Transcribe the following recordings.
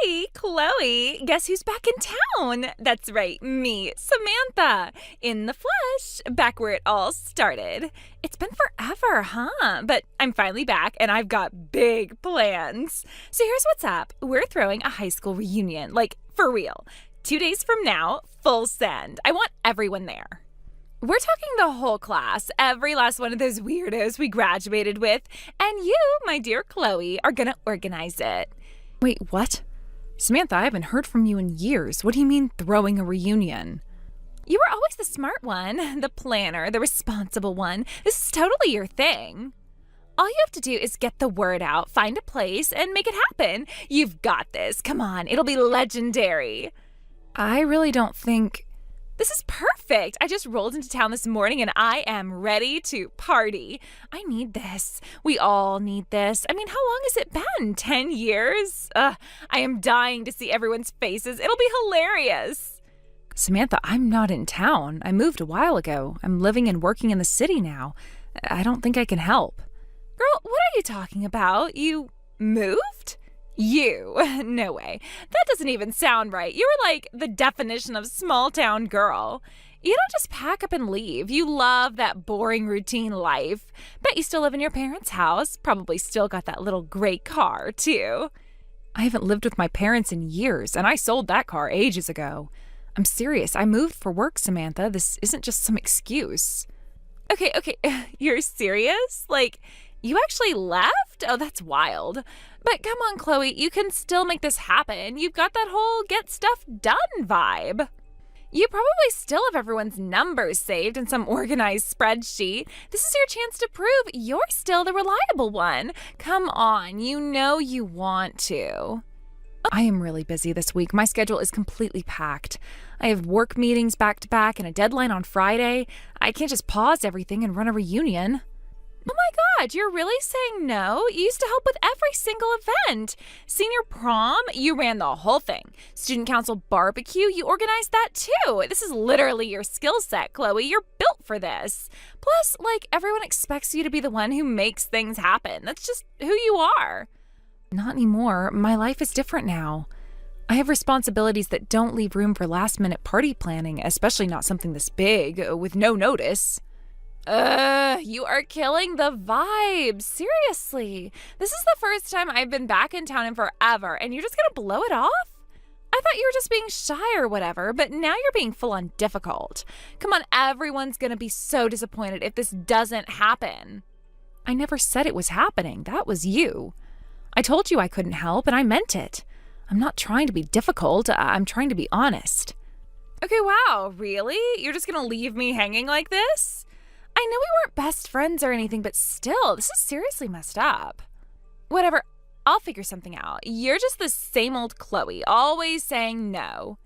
Hey, Chloe, guess who's back in town? That's right, me, Samantha, in the flesh, back where it all started. It's been forever, huh? But I'm finally back and I've got big plans. So here's what's up. We're throwing a high school reunion, like for real. 2 days from now, full send. I want everyone there. We're talking the whole class, every last one of those weirdos we graduated with, and you, my dear Chloe, are gonna organize it. Wait, what? Samantha, I haven't heard from you in years. What do you mean throwing a reunion? You were always the smart one, the planner, the responsible one. This is totally your thing. All you have to do is get the word out, find a place, and make it happen. You've got this. Come on, it'll be legendary. I really don't think... This is perfect. I just rolled into town this morning and I am ready to party. I need this. We all need this. I mean, how long has it been? 10 years? I am dying to see everyone's faces. It'll be hilarious. Samantha, I'm not in town. I moved a while ago. I'm living and working in the city now. I don't think I can help. Girl, what are you talking about? You moved? You? No way. That doesn't even sound right. You were like the definition of small town girl. You don't just pack up and leave. You love that boring routine life. Bet you still live in your parents' house. Probably still got that little gray car, too. I haven't lived with my parents in years, and I sold that car ages ago. I'm serious. I moved for work, Samantha. This isn't just some excuse. Okay. You're serious? Like, you actually left? Oh, that's wild. But come on, Chloe, you can still make this happen. You've got that whole get stuff done vibe. You probably still have everyone's numbers saved in some organized spreadsheet. This is your chance to prove you're still the reliable one. Come on, you know you want to. I am really busy this week. My schedule is completely packed. I have work meetings back to back and a deadline on Friday. I can't just pause everything and run a reunion. Oh my God, you're really saying no? You used to help with every single event. Senior prom, you ran the whole thing. Student council barbecue, you organized that too. This is literally your skill set, Chloe. You're built for this. Plus, everyone expects you to be the one who makes things happen. That's just who you are. Not anymore. My life is different now. I have responsibilities that don't leave room for last-minute party planning, especially not something this big, with no notice. You are killing the vibe. Seriously. This is the first time I've been back in town in forever, and you're just gonna blow it off? I thought you were just being shy or whatever, but now you're being full-on difficult. Come on, everyone's gonna be so disappointed if this doesn't happen. I never said it was happening. That was you. I told you I couldn't help, and I meant it. I'm not trying to be difficult. I'm trying to be honest. Okay, wow, really? You're just gonna leave me hanging like this? I know we weren't best friends or anything, but still, this is seriously messed up. Whatever, I'll figure something out. You're just the same old Chloe, always saying no.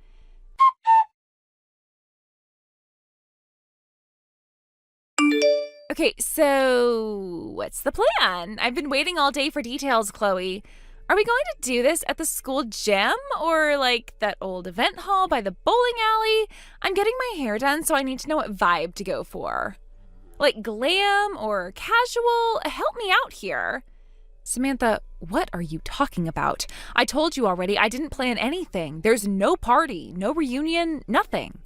Okay, so what's the plan? I've been waiting all day for details, Chloe. Are we going to do this at the school gym or that old event hall by the bowling alley? I'm getting my hair done, so I need to know what vibe to go for. Glam or casual? Help me out here. Samantha, what are you talking about? I told you already I didn't plan anything. There's no party, no reunion, nothing.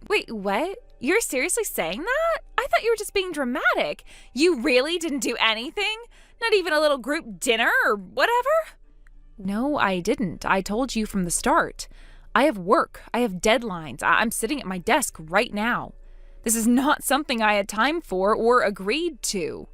Wait, what? You're seriously saying that? I thought you were just being dramatic. You really didn't do anything? Not even a little group dinner or whatever? No, I didn't. I told you from the start. I have work. I have deadlines. I'm sitting at my desk right now. This is not something I had time for or agreed to.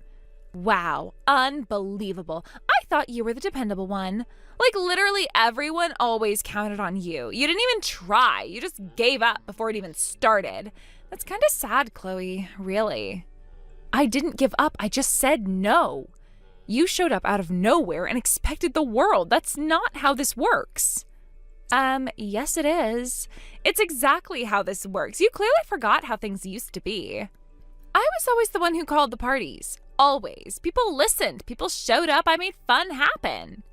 Wow, unbelievable. I thought you were the dependable one. Literally everyone always counted on you. You didn't even try. You just gave up before it even started. That's kind of sad, Chloe, really. I didn't give up. I just said no. You showed up out of nowhere and expected the world. That's not how this works. Yes it is. It's exactly how this works. You clearly forgot how things used to be. I was always the one who called the parties. Always. People listened. People showed up. I made fun happen.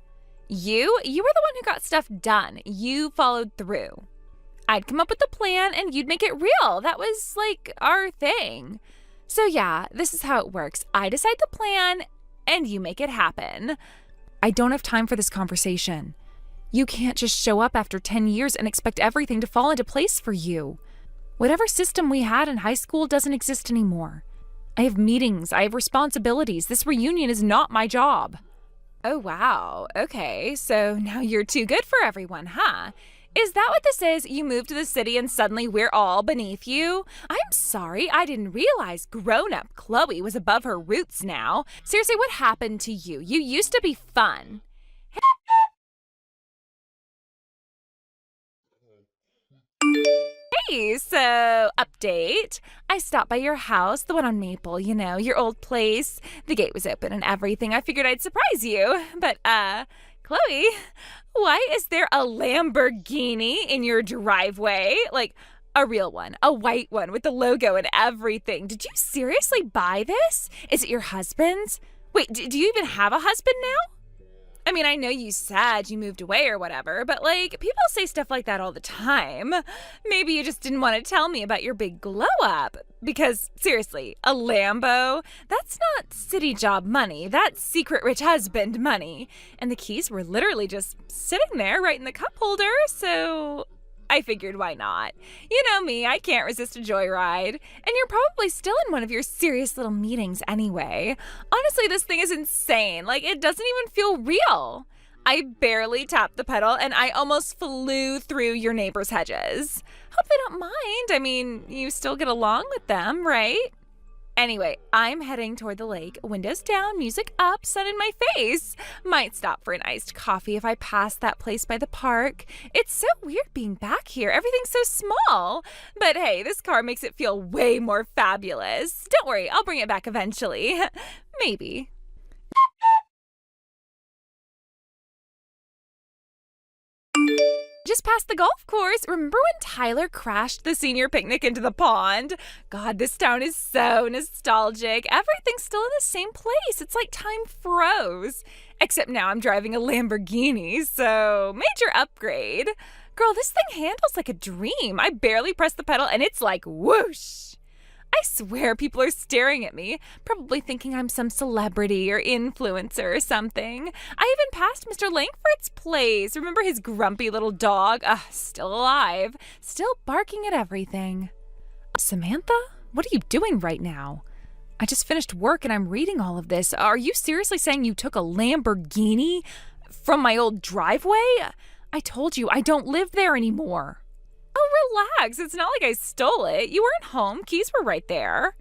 You were the one who got stuff done. You followed through. I'd come up with the plan and you'd make it real. That was our thing. So yeah, this is how it works. I decide the plan and you make it happen. I don't have time for this conversation. You can't just show up after 10 years and expect everything to fall into place for you. Whatever system we had in high school doesn't exist anymore. I have meetings, I have responsibilities. This reunion is not my job. Oh, wow. Okay, so now you're too good for everyone, huh? Is that what this is? You moved to the city and suddenly we're all beneath you? I'm sorry, I didn't realize grown-up Chloe was above her roots now. Seriously, what happened to you? You used to be fun. Hey, so update. I stopped by your house, the one on Maple, your old place. The gate was open and everything. I figured I'd surprise you. But, Chloe, why is there a Lamborghini in your driveway? Like, a real one, a white one with the logo and everything. Did you seriously buy this? Is it your husband's? Wait, do you even have a husband now? I mean, I know you said you moved away or whatever, but people say stuff like that all the time. Maybe you just didn't want to tell me about your big glow up. Because, seriously, a Lambo? That's not city job money. That's secret rich husband money. And the keys were literally just sitting there right in the cup holder, so I figured why not. You know me, I can't resist a joyride. And you're probably still in one of your serious little meetings anyway. Honestly, this thing is insane. It doesn't even feel real. I barely tapped the pedal and I almost flew through your neighbor's hedges. Hope they don't mind. I mean, you still get along with them, right? Anyway, I'm heading toward the lake, windows down, music up, sun in my face. Might stop for an iced coffee if I pass that place by the park. It's so weird being back here. Everything's so small. But hey, this car makes it feel way more fabulous. Don't worry, I'll bring it back eventually. Maybe. Just past the golf course. Remember when Tyler crashed the senior picnic into the pond? God, this town is so nostalgic. Everything's still in the same place. It's like time froze. Except now I'm driving a Lamborghini, so major upgrade. Girl, this thing handles like a dream. I barely press the pedal and it's like whoosh. I swear people are staring at me, probably thinking I'm some celebrity or influencer or something. I even passed Mr. Langford's place. Remember his grumpy little dog? Still alive, still barking at everything. Samantha, what are you doing right now? I just finished work and I'm reading all of this. Are you seriously saying you took a Lamborghini from my old driveway? I told you I don't live there anymore. Oh, relax. It's not like I stole it. You weren't home. Keys were right there.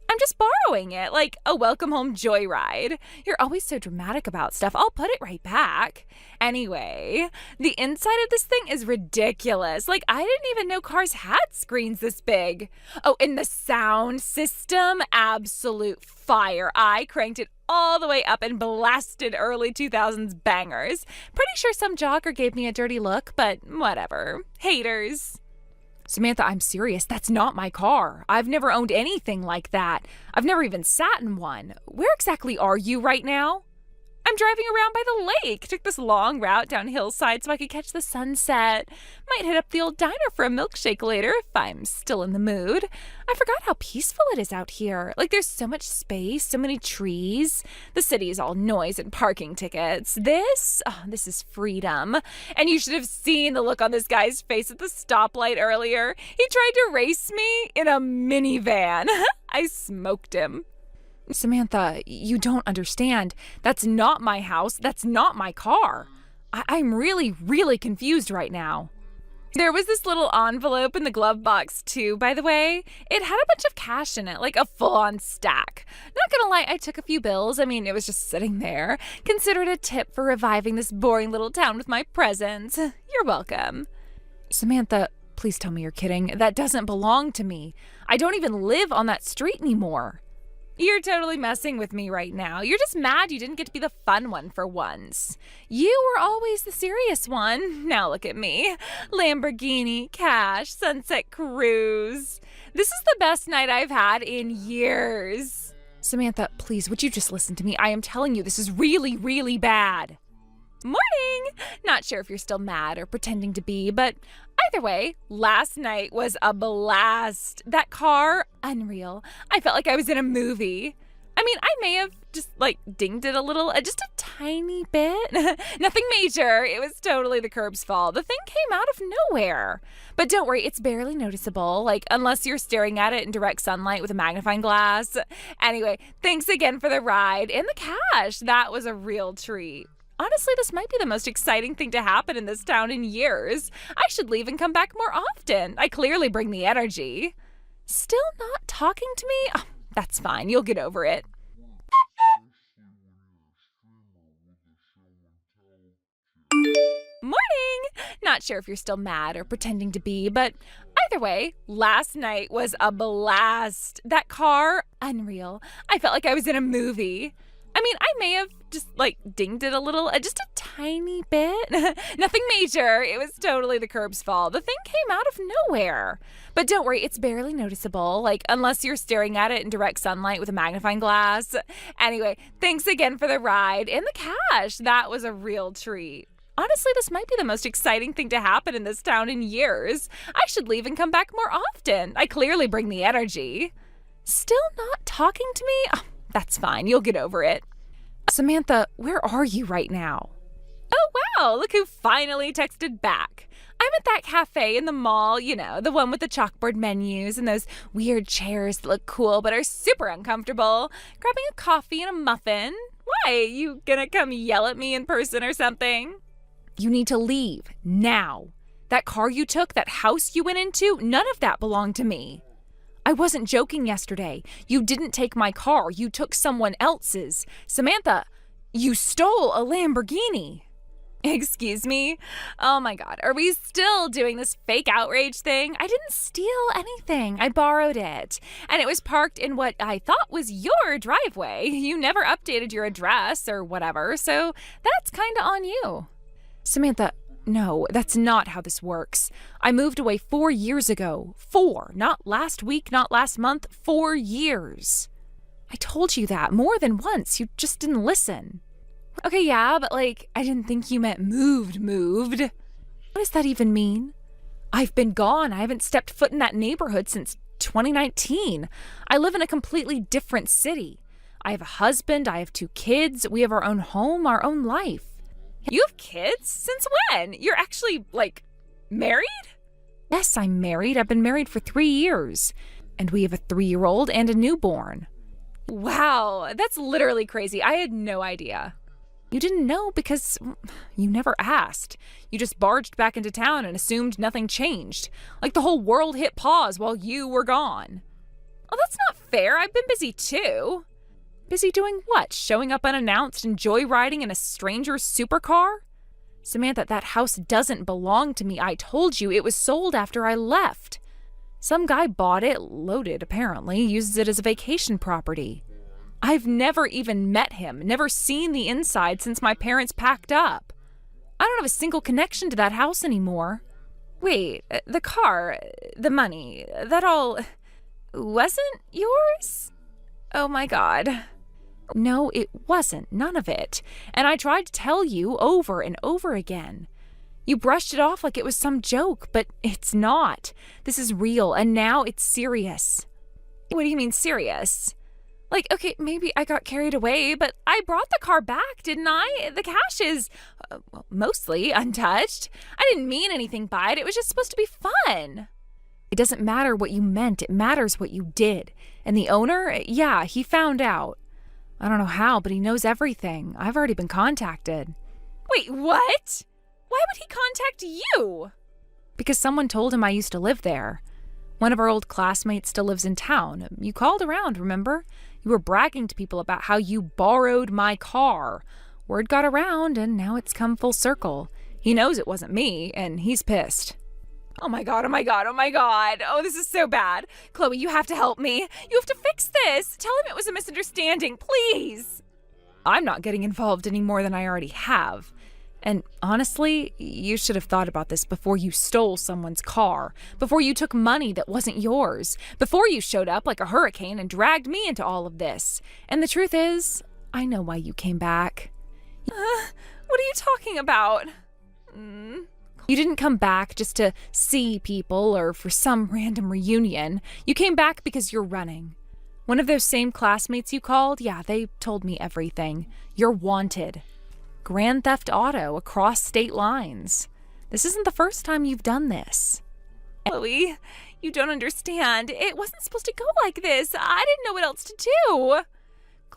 I'm just borrowing it, like a welcome home joyride. You're always so dramatic about stuff. I'll put it right back. Anyway, the inside of this thing is ridiculous. I didn't even know cars had screens this big. Oh, and the sound system, absolute fire. I cranked it all the way up and blasted early 2000s bangers. Pretty sure some jogger gave me a dirty look, but whatever. Haters. Samantha, I'm serious. That's not my car. I've never owned anything like that. I've never even sat in one. Where exactly are you right now? I'm driving around by the lake. Took this long route down hillside so I could catch the sunset. Might hit up the old diner for a milkshake later if I'm still in the mood. I forgot how peaceful it is out here. There's so much space, so many trees. The city is all noise and parking tickets. This is freedom. And you should have seen the look on this guy's face at the stoplight earlier. He tried to race me in a minivan. I smoked him. Samantha, you don't understand. That's not my house. That's not my car. I'm really, really confused right now. There was this little envelope in the glove box, too, by the way. It had a bunch of cash in it, like a full-on stack. Not gonna lie, I took a few bills. I mean, it was just sitting there. Consider it a tip for reviving this boring little town with my presence. You're welcome. Samantha, please tell me you're kidding. That doesn't belong to me. I don't even live on that street anymore. You're totally messing with me right now. You're just mad you didn't get to be the fun one for once. You were always the serious one. Now look at me. Lamborghini, cash, sunset cruise. This is the best night I've had in years. Samantha, please, would you just listen to me? I am telling you, this is really, really bad. Morning! Not sure if you're still mad or pretending to be, but either way, last night was a blast. That car, unreal. I felt like I was in a movie. I I mean, I may have just dinged it a little, just a tiny bit. Nothing major. It was totally the curb's fault. The thing came out of nowhere. But don't worry, it's barely noticeable, unless you're staring at it in direct sunlight with a magnifying glass. Anyway, thanks again for the ride and the cash. That was a real treat. Honestly, this might be the most exciting thing to happen in this town in years. I should leave and come back more often. I clearly bring the energy. Still not talking to me? Oh, that's fine. You'll get over it. Morning! Not sure if you're still mad or pretending to be, but either way, last night was a blast. That car, unreal. I felt like I was in a movie. I mean, I may have just dinged it a little, just a tiny bit. Nothing major. It was totally the curb's fault. The thing came out of nowhere. But don't worry, it's barely noticeable, unless you're staring at it in direct sunlight with a magnifying glass. Anyway, thanks again for the ride and the cash. That was a real treat. Honestly, this might be the most exciting thing to happen in this town in years. I should leave and come back more often. I clearly bring the energy. Still not talking to me? Oh, that's fine. You'll get over it. Samantha, where are you right now? Oh, wow. Look who finally texted back. I'm at that cafe in the mall, the one with the chalkboard menus and those weird chairs that look cool but are super uncomfortable. Grabbing a coffee and a muffin. Why? You gonna come yell at me in person or something? You need to leave now. That car you took, that house you went into, none of that belonged to me. I wasn't joking yesterday. You didn't take my car. You took someone else's. Samantha, you stole a Lamborghini. Excuse me? Oh my God, are we still doing this fake outrage thing? I didn't steal anything. I borrowed it. And it was parked in what I thought was your driveway. You never updated your address or whatever, so that's kind of on you. Samantha, no, that's not how this works. I moved away 4 years ago. 4, not last week, not last month, 4 years. I told you that more than once. You just didn't listen. Okay, yeah, but I didn't think you meant moved. What does that even mean? I've been gone. I haven't stepped foot in that neighborhood since 2019. I live in a completely different city. I have a husband. I have 2 kids. We have our own home, our own life. You have kids? Since when? You're actually, married? Yes, I'm married. I've been married for 3 years. And we have a 3-year-old and a newborn. Wow, that's literally crazy. I had no idea. You didn't know because you never asked. You just barged back into town and assumed nothing changed. Like the whole world hit pause while you were gone. Oh, that's not fair. I've been busy too. Busy doing what? Showing up unannounced and joyriding in a stranger's supercar? Samantha, that house doesn't belong to me. I told you it was sold after I left. Some guy bought it, loaded apparently, uses it as a vacation property. I've never even met him, never seen the inside since my parents packed up. I don't have a single connection to that house anymore. Wait, the car, the money, that all wasn't yours? Oh my God. No, it wasn't. None of it. And I tried to tell you over and over again. You brushed it off like it was some joke, but it's not. This is real, and now it's serious. What do you mean serious? Okay, maybe I got carried away, but I brought the car back, didn't I? The cash is mostly untouched. I didn't mean anything by it. It was just supposed to be fun. It doesn't matter what you meant. It matters what you did. And the owner, yeah, he found out. I don't know how, but he knows everything. I've already been contacted. Wait, what? Why would he contact you? Because someone told him I used to live there. One of our old classmates still lives in town. You called around, remember? You were bragging to people about how you borrowed my car. Word got around, and now it's come full circle. He knows it wasn't me, and he's pissed. Oh my God, oh my God, oh my God. Oh, this is so bad. Chloe, you have to help me. You have to fix this. Tell him it was a misunderstanding, please. I'm not getting involved any more than I already have. And honestly, you should have thought about this before you stole someone's car, before you took money that wasn't yours, before you showed up like a hurricane and dragged me into all of this. And the truth is, I know why you came back. What are you talking about? You didn't come back just to see people or for some random reunion. You came back because you're running. One of those same classmates you called? Yeah, they told me everything. You're wanted. Grand theft auto across state lines. This isn't the first time you've done this. Chloe, you don't understand. It wasn't supposed to go like this. I didn't know what else to do.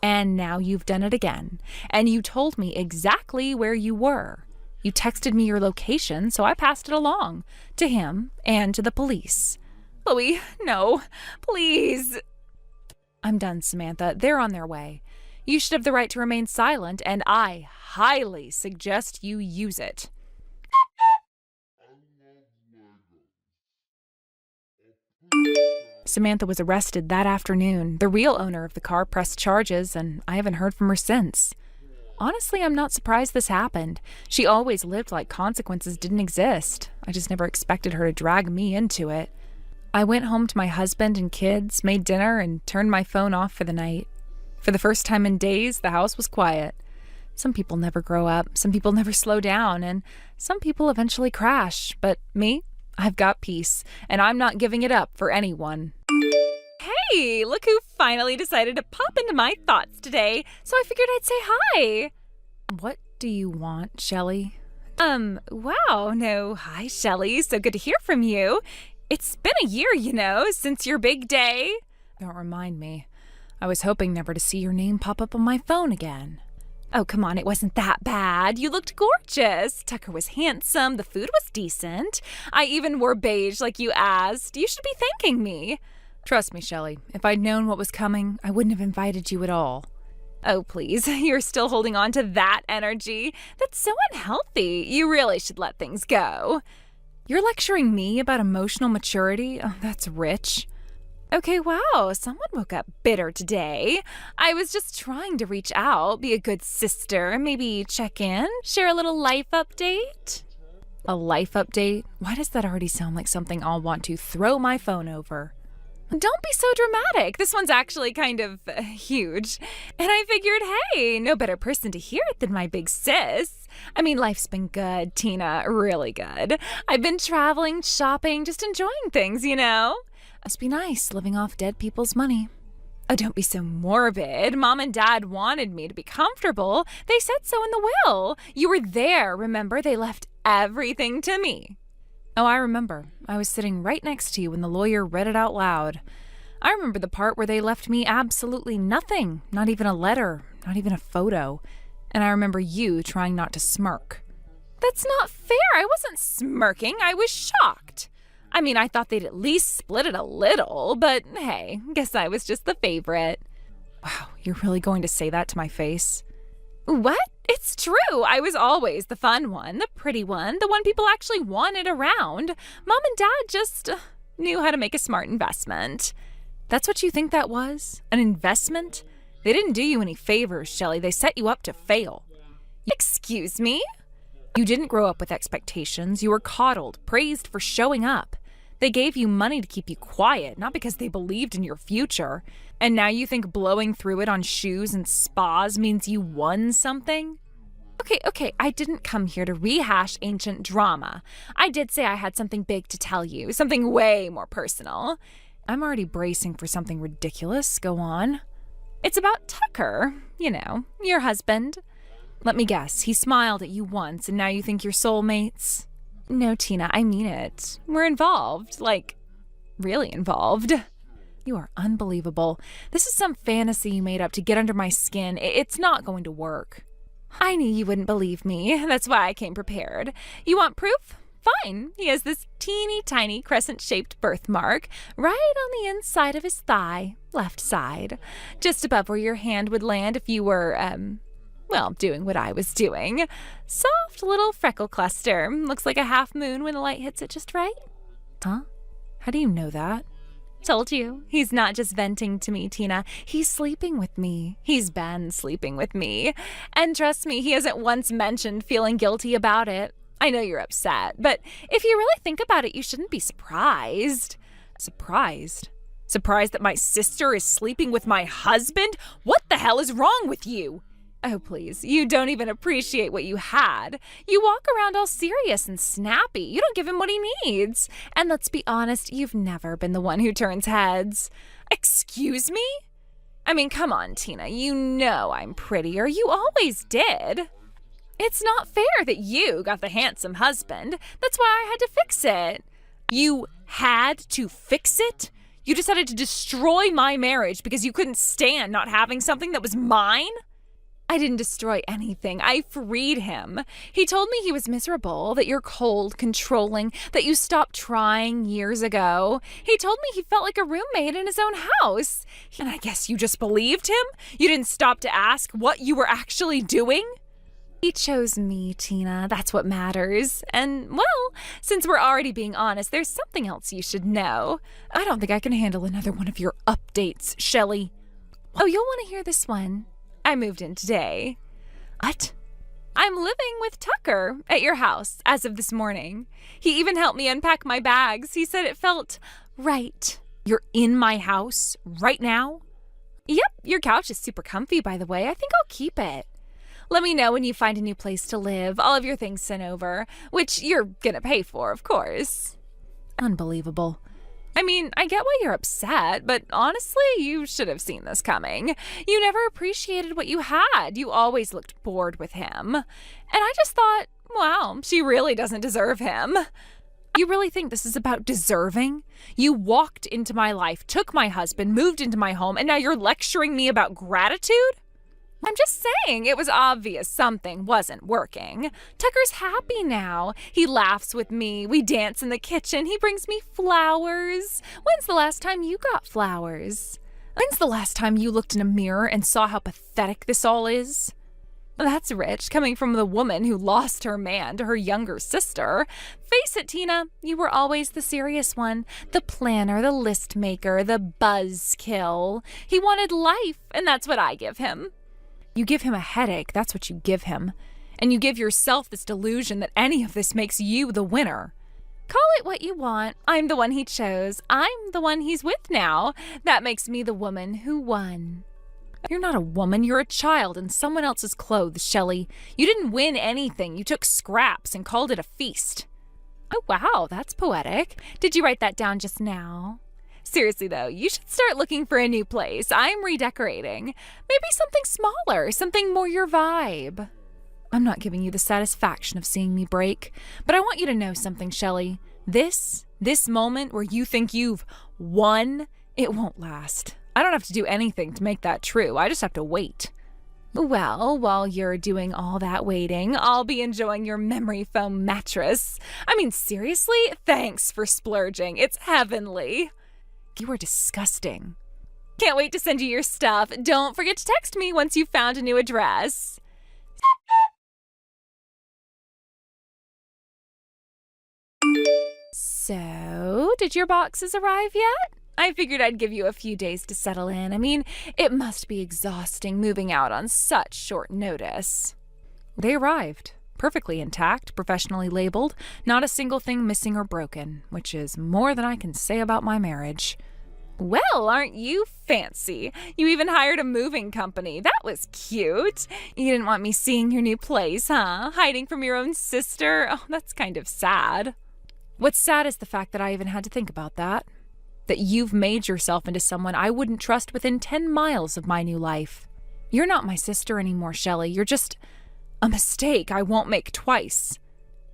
And now you've done it again. And you told me exactly where you were. You texted me your location, so I passed it along to him and to the police. Chloe, no, please. I'm done, Samantha. They're on their way. You should have the right to remain silent, and I highly suggest you use it. Samantha was arrested that afternoon. The real owner of the car pressed charges, and I haven't heard from her since. Honestly, I'm not surprised this happened. She always lived like consequences didn't exist. I just never expected her to drag me into it. I went home to my husband and kids, made dinner, and turned my phone off for the night. For the first time in days, the house was quiet. Some people never grow up, some people never slow down, and some people eventually crash. But me, I've got peace, and I'm not giving it up for anyone. Hey, look who finally decided to pop into my thoughts today, so I figured I'd say hi. What do you want, Shelley? Wow, no, hi, Shelley, so good to hear from you. It's been a year, since your big day. Don't remind me. I was hoping never to see your name pop up on my phone again. Oh, come on, it wasn't that bad. You looked gorgeous. Tucker was handsome. The food was decent. I even wore beige like you asked. You should be thanking me. Trust me, Shelley. If I'd known what was coming, I wouldn't have invited you at all. Oh, please. You're still holding on to that energy. That's so unhealthy. You really should let things go. You're lecturing me about emotional maturity? Oh, that's rich. Okay, wow, someone woke up bitter today. I was just trying to reach out, be a good sister, maybe check in, share a little life update. A life update? Why does that already sound like something I'll want to throw my phone over? Don't be so dramatic. This one's actually kind of huge. And I figured, hey, no better person to hear it than my big sis. I mean, life's been good, Tina, really good. I've been traveling, shopping, just enjoying things, Must be nice living off dead people's money. Oh, don't be so morbid. Mom and Dad wanted me to be comfortable. They said so in the will. You were there, remember? They left everything to me. Oh, I remember. I was sitting right next to you when the lawyer read it out loud. I remember the part where they left me absolutely nothing, not even a letter, not even a photo. And I remember you trying not to smirk. That's not fair. I wasn't smirking. I was shocked. I mean, I thought they'd at least split it a little, but hey, guess I was just the favorite. Wow, you're really going to say that to my face? What? It's true. I was always the fun one, the pretty one, the one people actually wanted around. Mom and Dad just knew how to make a smart investment. That's what you think that was? An investment? They didn't do you any favors, Shelley. They set you up to fail. Excuse me? You didn't grow up with expectations. You were coddled, praised for showing up. They gave you money to keep you quiet, not because they believed in your future. And now you think blowing through it on shoes and spas means you won something? Okay, I didn't come here to rehash ancient drama. I did say I had something big to tell you, something way more personal. I'm already bracing for something ridiculous. Go on. It's about Tucker, your husband. Let me guess, he smiled at you once and now you think you're soulmates? No, Tina, I mean it. We're involved, really involved. You are unbelievable. This is some fantasy you made up to get under my skin. It's not going to work. I knew you wouldn't believe me. That's why I came prepared. You want proof? Fine. He has this teeny tiny crescent-shaped birthmark right on the inside of his thigh, left side, just above where your hand would land if you were, doing what I was doing. Soft little freckle cluster. Looks like a half moon when the light hits it just right. Huh? How do you know that? Told you. He's not just venting to me, Tina. He's sleeping with me. He's been sleeping with me. And trust me, he hasn't once mentioned feeling guilty about it. I know you're upset, but if you really think about it, you shouldn't be surprised. Surprised? Surprised that my sister is sleeping with my husband? What the hell is wrong with you? Oh, please, you don't even appreciate what you had. You walk around all serious and snappy. You don't give him what he needs. And let's be honest, you've never been the one who turns heads. Excuse me? I mean, come on, Tina, you know I'm prettier. You always did. It's not fair that you got the handsome husband. That's why I had to fix it. You had to fix it? You decided to destroy my marriage because you couldn't stand not having something that was mine? I didn't destroy anything. I freed him. He told me he was miserable, that you're cold, controlling, that you stopped trying years ago. He told me he felt like a roommate in his own house. And I guess you just believed him? You didn't stop to ask what you were actually doing? He chose me, Tina. That's what matters. And, well, since we're already being honest, there's something else you should know. I don't think I can handle another one of your updates, Shelley. Oh, you'll want to hear this one. I moved in today. What? I'm living with Tucker at your house as of this morning. He even helped me unpack my bags. He said it felt right. You're in my house right now? Yep, your couch is super comfy, by the way. I think I'll keep it. Let me know when you find a new place to live. I'll have your things sent over, which you're gonna pay for, of course. Unbelievable. I mean, I get why you're upset, but honestly, you should have seen this coming. You never appreciated what you had. You always looked bored with him. And I just thought, wow, she really doesn't deserve him. You really think this is about deserving? You walked into my life, took my husband, moved into my home, and now you're lecturing me about gratitude? I'm just saying, it was obvious something wasn't working. Tucker's happy now. He laughs with me. We dance in the kitchen. He brings me flowers. When's the last time you got flowers? When's the last time you looked in a mirror and saw how pathetic this all is? That's rich, coming from the woman who lost her man to her younger sister. Face it, Tina, you were always the serious one, the planner, the list maker, the buzzkill. He wanted life, and that's what I give him. You give him a headache, that's what you give him. And you give yourself this delusion that any of this makes you the winner. Call it what you want. I'm the one he chose. I'm the one he's with now. That makes me the woman who won. You're not a woman, you're a child in someone else's clothes, Shelley. You didn't win anything. You took scraps and called it a feast. Oh, wow, that's poetic. Did you write that down just now? Seriously, though, you should start looking for a new place. I'm redecorating. Maybe something smaller, something more your vibe. I'm not giving you the satisfaction of seeing me break, but I want you to know something, Shelley. This moment where you think you've won, it won't last. I don't have to do anything to make that true. I just have to wait. Well, while you're doing all that waiting, I'll be enjoying your memory foam mattress. I mean, seriously? Thanks for splurging. It's heavenly. You are disgusting. Can't wait to send you your stuff. Don't forget to text me once you've found a new address. So, did your boxes arrive yet? I figured I'd give you a few days to settle in. I mean, it must be exhausting moving out on such short notice. They arrived. Perfectly intact, professionally labeled, not a single thing missing or broken, which is more than I can say about my marriage. Well, aren't you fancy? You even hired a moving company. That was cute. You didn't want me seeing your new place, huh? Hiding from your own sister? Oh, that's kind of sad. What's sad is the fact that I even had to think about that. That you've made yourself into someone I wouldn't trust within 10 miles of my new life. You're not my sister anymore, Shelley. You're just a mistake I won't make twice.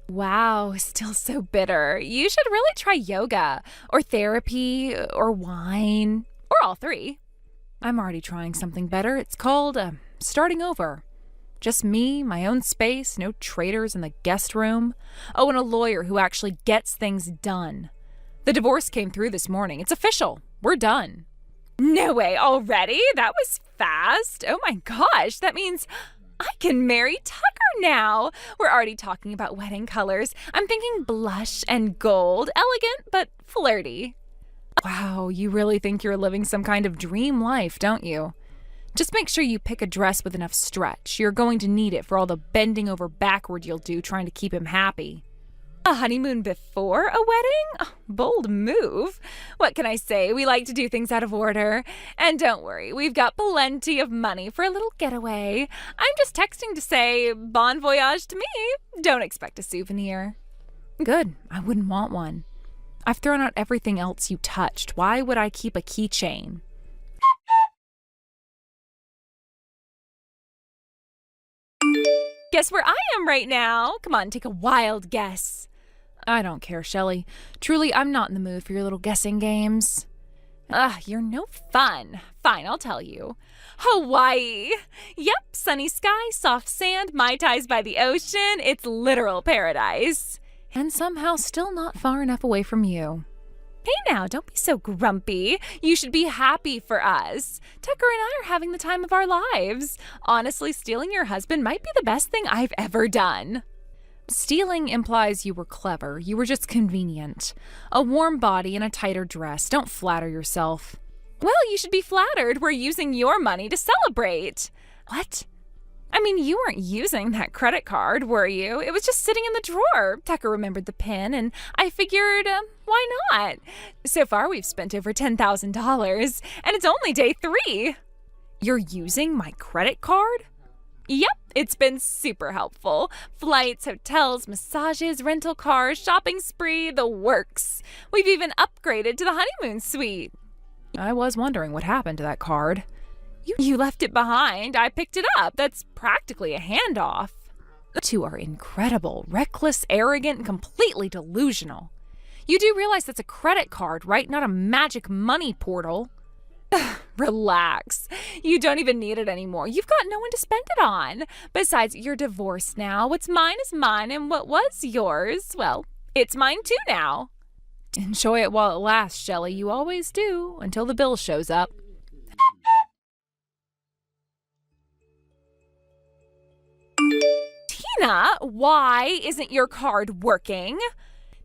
Wow, still so bitter. You should really try yoga, or therapy, or wine, or all three. I'm already trying something better. It's called starting over. Just me, my own space, no traitors in the guest room. Oh, and a lawyer who actually gets things done. The divorce came through this morning. It's official. We're done. No way, already? That was fast. Oh my gosh, that means I can marry Tucker now. We're already talking about wedding colors. I'm thinking blush and gold. Elegant, but flirty. Wow, you really think you're living some kind of dream life, don't you? Just make sure you pick a dress with enough stretch. You're going to need it for all the bending over backward you'll do trying to keep him happy. A honeymoon before a wedding? Oh, bold move. What can I say? We like to do things out of order. And don't worry, we've got plenty of money for a little getaway. I'm just texting to say bon voyage to me. Don't expect a souvenir. Good. I wouldn't want one. I've thrown out everything else you touched. Why would I keep a keychain? Guess where I am right now? Come on, take a wild guess. I don't care, Shelley. Truly, I'm not in the mood for your little guessing games. You're no fun. Fine, I'll tell you. Hawaii. Yep, sunny sky, soft sand, Mai Tais by the ocean. It's literal paradise. And somehow still not far enough away from you. Hey now, don't be so grumpy. You should be happy for us. Tucker and I are having the time of our lives. Honestly, stealing your husband might be the best thing I've ever done. Stealing implies you were clever. You were just convenient. A warm body and a tighter dress. Don't flatter yourself. Well, you should be flattered. We're using your money to celebrate. What? I mean, you weren't using that credit card, were you? It was just sitting in the drawer. Tucker remembered the PIN, and I figured, why not? So far, we've spent over $10,000, and it's only day 3. You're using my credit card? Yep, it's been super helpful. Flights, hotels, massages, rental cars, shopping spree, the works. We've even upgraded to the honeymoon suite. I was wondering what happened to that card. You left it behind. I picked it up. That's practically a handoff. You two are incredible, reckless, arrogant, and completely delusional. You do realize that's a credit card, right? Not a magic money portal. Relax. You don't even need it anymore. You've got no one to spend it on. Besides, you're divorced now. What's mine is mine, and what was yours, well, it's mine too now. Enjoy it while it lasts, Shelley. You always do, until the bill shows up. Tina, why isn't your card working?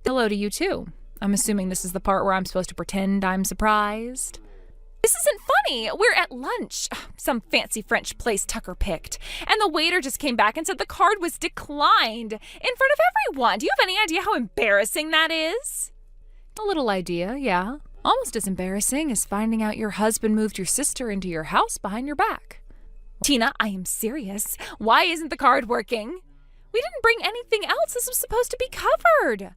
Hello to you, too. I'm assuming this is the part where I'm supposed to pretend I'm surprised. This isn't funny. We're at lunch, some fancy French place Tucker picked, and the waiter just came back and said the card was declined in front of everyone. Do you have any idea how embarrassing that is? A little idea, yeah. Almost as embarrassing as finding out your husband moved your sister into your house behind your back. Tina, I am serious. Why isn't the card working? We didn't bring anything else. This was supposed to be covered.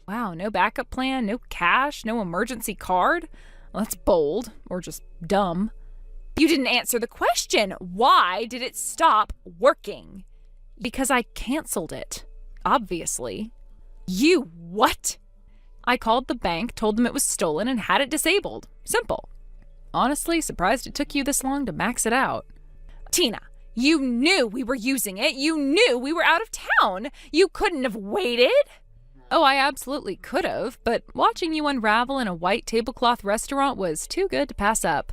Wow, no backup plan, no cash, no emergency card? Well, that's bold, or just dumb. You didn't answer the question. Why did it stop working? Because I canceled it, obviously. You what? I called the bank, told them it was stolen, and had it disabled. Simple. Honestly, surprised it took you this long to max it out. Tina, you knew we were using it. You knew we were out of town. You couldn't have waited. Oh, I absolutely could have, but watching you unravel in a white tablecloth restaurant was too good to pass up.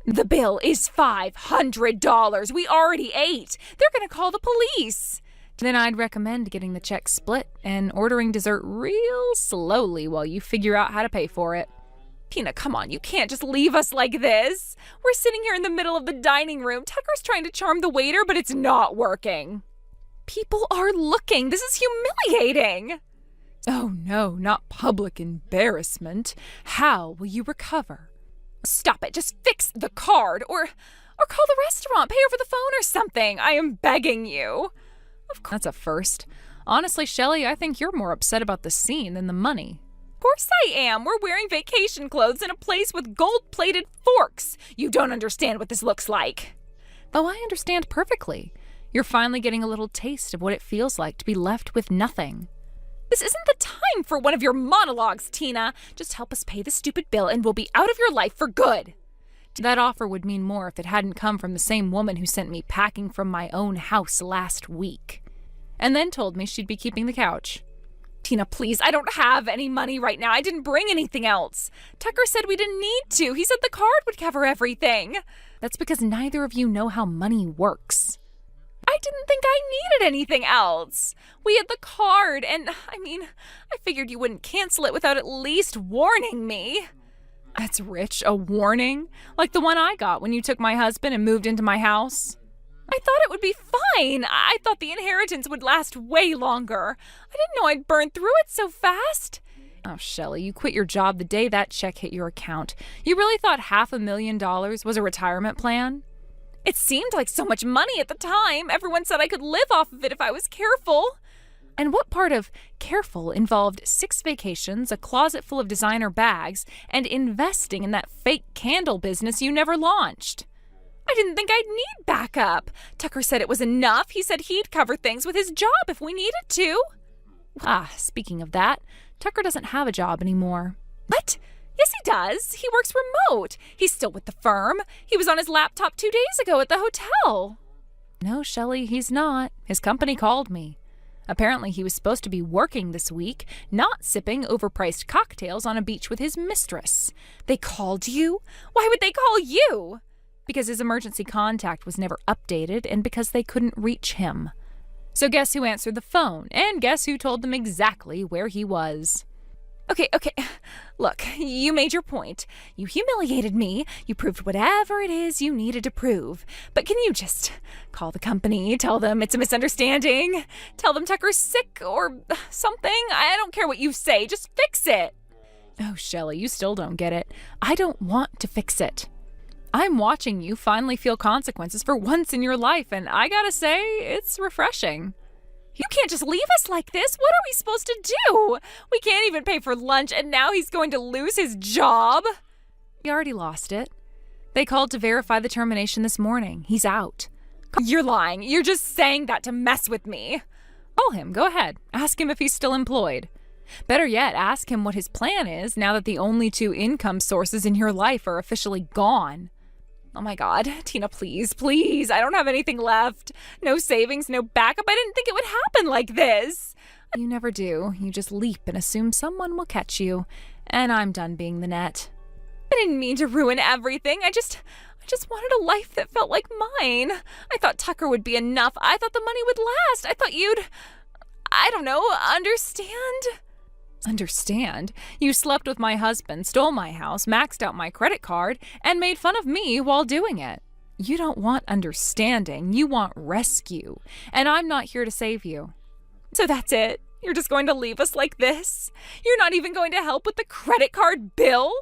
The bill is $500. We already ate. They're going to call the police. Then I'd recommend getting the check split and ordering dessert real slowly while you figure out how to pay for it. Tina, come on, you can't just leave us like this. We're sitting here in the middle of the dining room. Tucker's trying to charm the waiter, but it's not working. People are looking. This is humiliating. Oh no, not public embarrassment. How will you recover? Stop it. Just fix the card or call the restaurant. Pay over the phone or something. I am begging you. Of course. That's a first. Honestly, Shelley, I think you're more upset about the scene than the money. Of course I am. We're wearing vacation clothes in a place with gold-plated forks. You don't understand what this looks like. Oh, I understand perfectly. You're finally getting a little taste of what it feels like to be left with nothing. This isn't the time for one of your monologues, Tina. Just help us pay the stupid bill and we'll be out of your life for good. That offer would mean more if it hadn't come from the same woman who sent me packing from my own house last week. And then told me she'd be keeping the couch. Tina, please, I don't have any money right now. I didn't bring anything else. Tucker said we didn't need to. He said the card would cover everything. That's because neither of you know how money works. I didn't think I needed anything else. We had the card, and I figured you wouldn't cancel it without at least warning me. That's rich, a warning? Like the one I got when you took my husband and moved into my house? I thought it would be fine. I thought the inheritance would last way longer. I didn't know I'd burn through it so fast. Oh, Shelley, you quit your job the day that check hit your account. You really thought $500,000 was a retirement plan? It seemed like so much money at the time. Everyone said I could live off of it if I was careful. And what part of careful involved 6 vacations, a closet full of designer bags, and investing in that fake candle business you never launched? I didn't think I'd need backup. Tucker said it was enough. He said he'd cover things with his job if we needed to. Speaking of that, Tucker doesn't have a job anymore. What? Yes, he does. He works remote. He's still with the firm. He was on his laptop 2 days ago at the hotel. No, Shelley, he's not. His company called me. Apparently, he was supposed to be working this week, not sipping overpriced cocktails on a beach with his mistress. They called you? Why would they call you? Because his emergency contact was never updated and because they couldn't reach him. So guess who answered the phone, and guess who told them exactly where he was? Okay. Look, you made your point. You humiliated me. You proved whatever it is you needed to prove. But can you just call the company, tell them it's a misunderstanding, tell them Tucker's sick or something? I don't care what you say. Just fix it. Oh, Shelley, you still don't get it. I don't want to fix it. I'm watching you finally feel consequences for once in your life, and I gotta say, it's refreshing. You can't just leave us like this. What are we supposed to do? We can't even pay for lunch, and now he's going to lose his job. He already lost it. They called to verify the termination this morning. He's out. You're lying. You're just saying that to mess with me. Call him. Go ahead. Ask him if he's still employed. Better yet, ask him what his plan is now that the only 2 income sources in your life are officially gone. Oh my God, Tina, please. I don't have anything left. No savings, no backup. I didn't think it would happen like this. You never do. You just leap and assume someone will catch you. And I'm done being the net. I didn't mean to ruin everything. I just wanted a life that felt like mine. I thought Tucker would be enough. I thought the money would last. I thought you'd, I don't know, understand. Understand? You slept with my husband, stole my house, maxed out my credit card, and made fun of me while doing it. You don't want understanding, you want rescue. And I'm not here to save you. So that's it? You're just going to leave us like this? You're not even going to help with the credit card bill?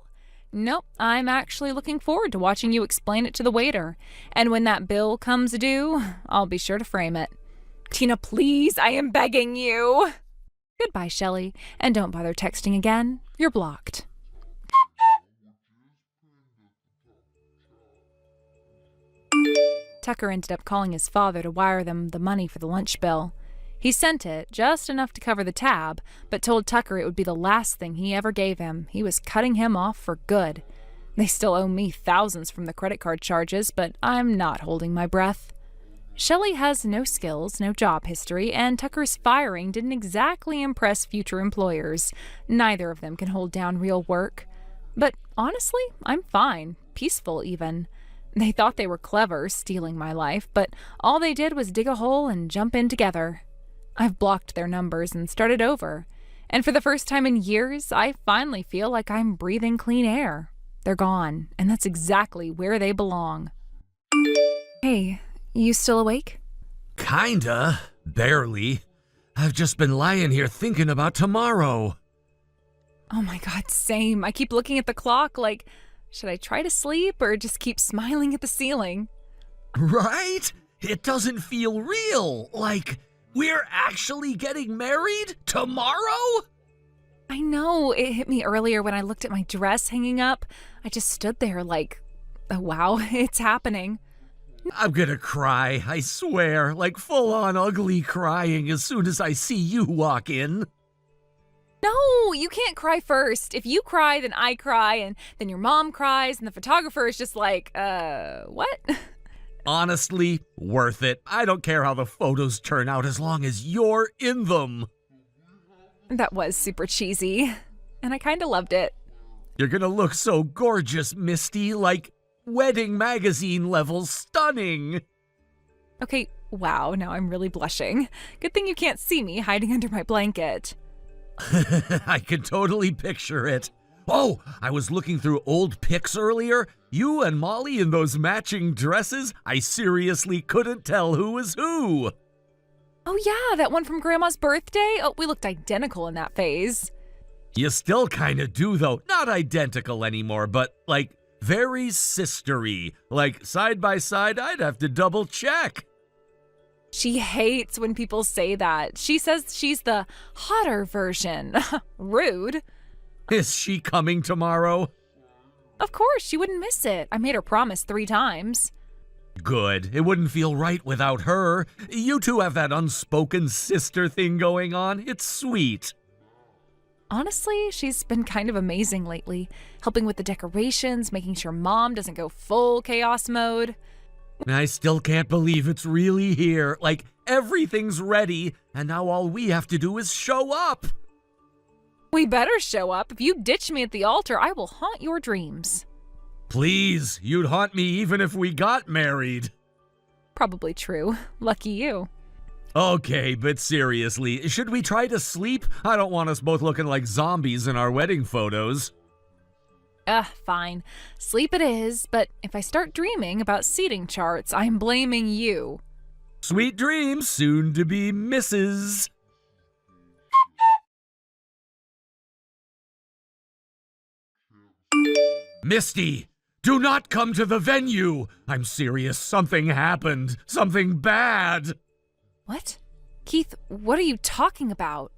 Nope, I'm actually looking forward to watching you explain it to the waiter. And when that bill comes due, I'll be sure to frame it. Tina, please, I am begging you. Goodbye, Shelley, and don't bother texting again. You're blocked. Tucker ended up calling his father to wire them the money for the lunch bill. He sent it, just enough to cover the tab, but told Tucker it would be the last thing he ever gave him. He was cutting him off for good. They still owe me thousands from the credit card charges, but I'm not holding my breath. Shelley has no skills, no job history, and Tucker's firing didn't exactly impress future employers. Neither of them can hold down real work. But honestly, I'm fine, peaceful even. They thought they were clever, stealing my life, but all they did was dig a hole and jump in together. I've blocked their numbers and started over. And for the first time in years, I finally feel like I'm breathing clean air. They're gone, and that's exactly where they belong. Hey. You still awake? Kinda. Barely. I've just been lying here thinking about tomorrow. Oh my God, same. I keep looking at the clock like, should I try to sleep or just keep smiling at the ceiling? Right? It doesn't feel real. Like, we're actually getting married tomorrow? I know. It hit me earlier when I looked at my dress hanging up. I just stood there like, oh wow, it's happening. I'm gonna cry, I swear, like full-on ugly crying as soon as I see you walk in. No, you can't cry first. If you cry, then I cry, and then your mom cries, and the photographer is just like, what? Honestly, worth it. I don't care how the photos turn out as long as you're in them. That was super cheesy, and I kinda loved it. You're gonna look so gorgeous, Misty, like wedding magazine level stunning. Okay, wow, now I'm really blushing. Good thing you can't see me hiding under my blanket. I can totally picture it. Oh, I was looking through old pics earlier. You and Molly in those matching dresses. I seriously couldn't tell who was who. Oh yeah, that one from Grandma's birthday? Oh, we looked identical in that phase. You still kinda do though. Not identical anymore, but like very sistery. Like side by side, I'd have to double check. She hates when people say that. She says she's the hotter version. Rude. Is she coming tomorrow? Of course, she wouldn't miss it. I made her promise 3 times. Good. It wouldn't feel right without her. You two have that unspoken sister thing going on. It's sweet. Honestly, she's been kind of amazing lately, helping with the decorations, making sure Mom doesn't go full chaos mode. I still can't believe it's really here. Like, everything's ready, and now all we have to do is show up. We better show up. If you ditch me at the altar, I will haunt your dreams. Please, you'd haunt me even if we got married. Probably true. Lucky you. Okay, but seriously, should we try to sleep? I don't want us both looking like zombies in our wedding photos. Fine. Sleep it is, but if I start dreaming about seating charts, I'm blaming you. Sweet dreams, soon to be Mrs. Misty, do not come to the venue. I'm serious. Something happened. Something bad. What? Keith, what are you talking about?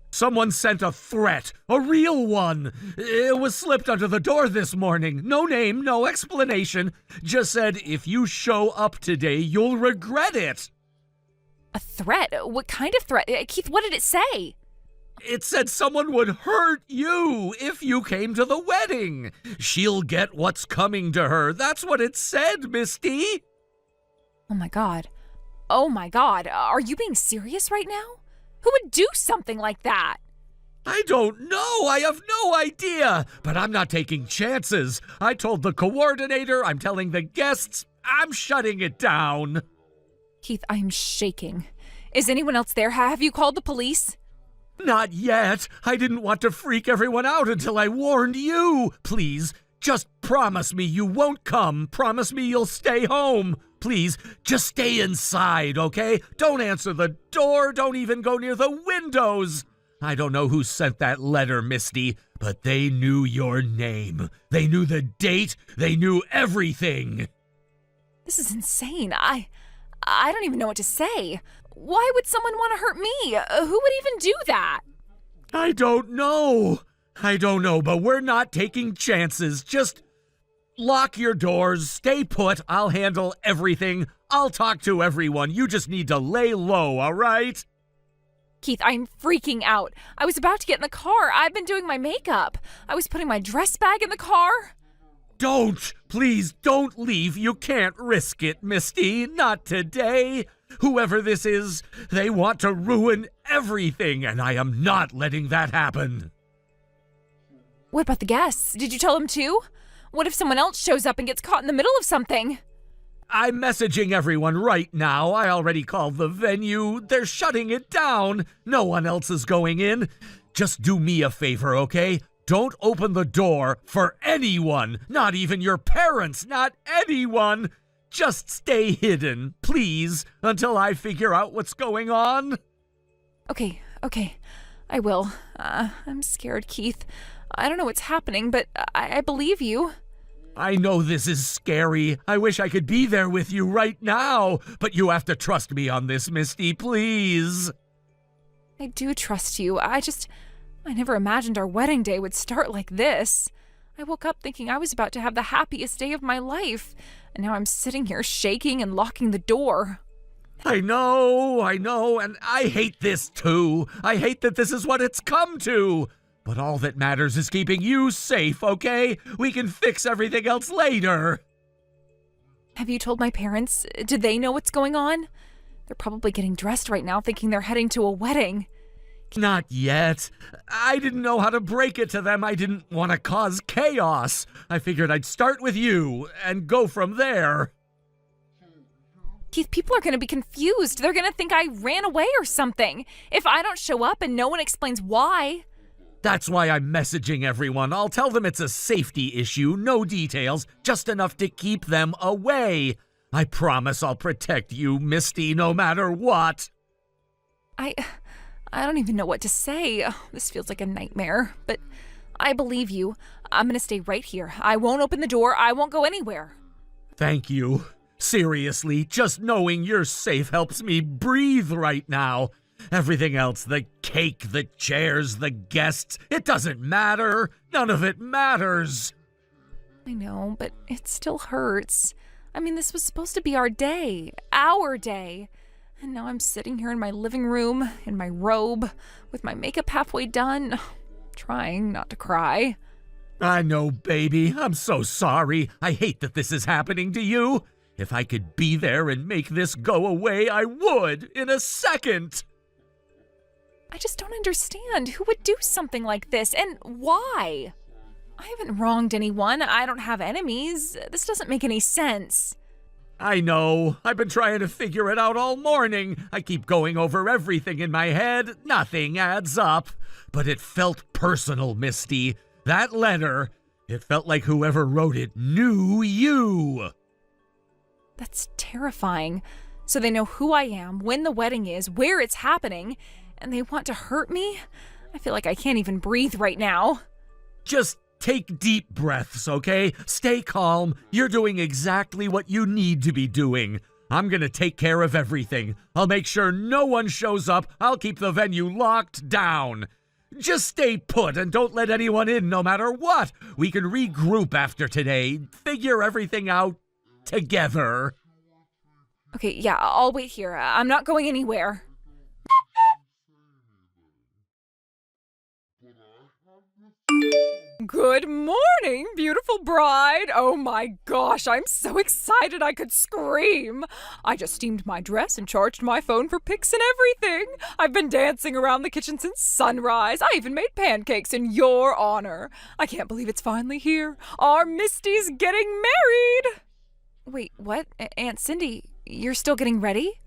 Someone sent a threat, a real one. It was slipped under the door this morning. No name, no explanation. Just said, if you show up today, you'll regret it. A threat? What kind of threat? Keith, what did it say? It said someone would hurt you if you came to the wedding. She'll get what's coming to her. That's what it said, Misty. Oh my God. Oh my God. Are you being serious right now? Who would do something like that? I don't know. I have no idea. But I'm not taking chances. I told the coordinator. I'm telling the guests. I'm shutting it down. Keith, I am shaking. Is anyone else there? Have you called the police? Not yet. I didn't want to freak everyone out until I warned you. Please, just promise me you won't come. Promise me you'll stay home. Please, just stay inside, okay? Don't answer the door. Don't even go near the windows. I don't know who sent that letter, Misty, but they knew your name. They knew the date. They knew everything. This is insane. I don't even know what to say. Why would someone want to hurt me? Who would even do that? I don't know, but we're not taking chances. Just lock your doors, stay put. I'll handle everything. I'll talk to everyone. You just need to lay low, all right? Keith, I'm freaking out. I was about to get in the car. I've been doing my makeup. I was putting my dress bag in the car. Don't! Please don't leave. You can't risk it, Misty. Not today. Whoever this is, they want to ruin everything, and I am not letting that happen. What about the guests? Did you tell them too? What if someone else shows up and gets caught in the middle of something? I'm messaging everyone right now. I already called the venue. They're shutting it down. No one else is going in. Just do me a favor, okay? Don't open the door for anyone. Not even your parents. Not anyone. Just stay hidden, please, until I figure out what's going on. Okay. I will. I'm scared, Keith. I don't know what's happening, but I believe you. I know this is scary. I wish I could be there with you right now, but you have to trust me on this, Misty, please. I do trust you. I never imagined our wedding day would start like this. I woke up thinking I was about to have the happiest day of my life, and now I'm sitting here shaking and locking the door. I know, and I hate this too. I hate that this is what it's come to. But all that matters is keeping you safe, okay? We can fix everything else later. Have you told my parents? Do they know what's going on? They're probably getting dressed right now thinking they're heading to a wedding. Not yet. I didn't know how to break it to them. I didn't want to cause chaos. I figured I'd start with you and go from there. Keith, people are going to be confused. They're going to think I ran away or something. If I don't show up and no one explains why. That's why I'm messaging everyone. I'll tell them it's a safety issue, no details, just enough to keep them away. I promise I'll protect you, Misty, no matter what. I don't even know what to say. This feels like a nightmare, but I believe you. I'm going to stay right here. I won't open the door. I won't go anywhere. Thank you. Seriously, just knowing you're safe helps me breathe right now. Everything else, the cake, the chairs, the guests, it doesn't matter. None of it matters. I know, but it still hurts. I mean, this was supposed to be our day, our day. And now I'm sitting here in my living room, in my robe, with my makeup halfway done, trying not to cry. I know, baby. I'm so sorry. I hate that this is happening to you. If I could be there and make this go away, I would, in a second. I just don't understand who would do something like this, and why? I haven't wronged anyone. I don't have enemies. This doesn't make any sense. I know. I've been trying to figure it out all morning. I keep going over everything in my head. Nothing adds up. But it felt personal, Misty. That letter, it felt like whoever wrote it knew you. That's terrifying. So they know who I am, when the wedding is, where it's happening, and they want to hurt me? I feel like I can't even breathe right now. Just take deep breaths, okay? Stay calm. You're doing exactly what you need to be doing. I'm gonna take care of everything. I'll make sure no one shows up. I'll keep the venue locked down. Just stay put and don't let anyone in no matter what. We can regroup after today, figure everything out together. Okay, yeah, I'll wait here. I'm not going anywhere. Good morning, beautiful bride. Oh my gosh, I'm so excited I could scream. I just steamed my dress and charged my phone for pics and everything. I've been dancing around the kitchen since sunrise. I even made pancakes in your honor. I can't believe it's finally here. Our Misty's getting married. Wait, what? Aunt Cindy, you're still getting ready?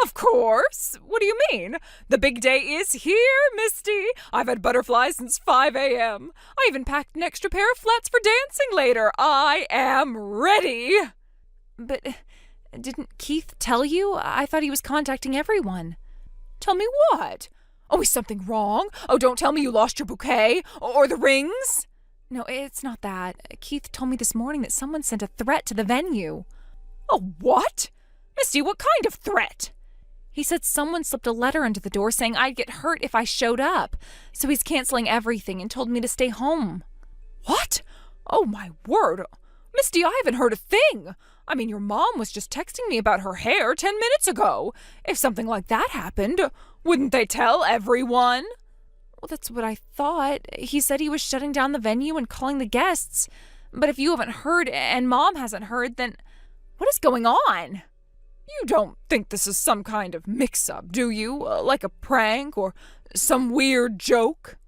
Of course. What do you mean? The big day is here, Misty. I've had butterflies since 5 a.m. I even packed an extra pair of flats for dancing later. I am ready. But didn't Keith tell you? I thought he was contacting everyone. Tell me what? Oh, is something wrong? Oh, don't tell me you lost your bouquet or the rings. No, it's not that. Keith told me this morning that someone sent a threat to the venue. Oh, what? Misty, what kind of threat? He said someone slipped a letter under the door saying I'd get hurt if I showed up. So he's canceling everything and told me to stay home. What? Oh, my word. Misty, I haven't heard a thing. I mean, your mom was just texting me about her hair 10 minutes ago. If something like that happened, wouldn't they tell everyone? Well, that's what I thought. He said he was shutting down the venue and calling the guests. But if you haven't heard and Mom hasn't heard, then what is going on? You don't think this is some kind of mix-up, do you? Like a prank or some weird joke?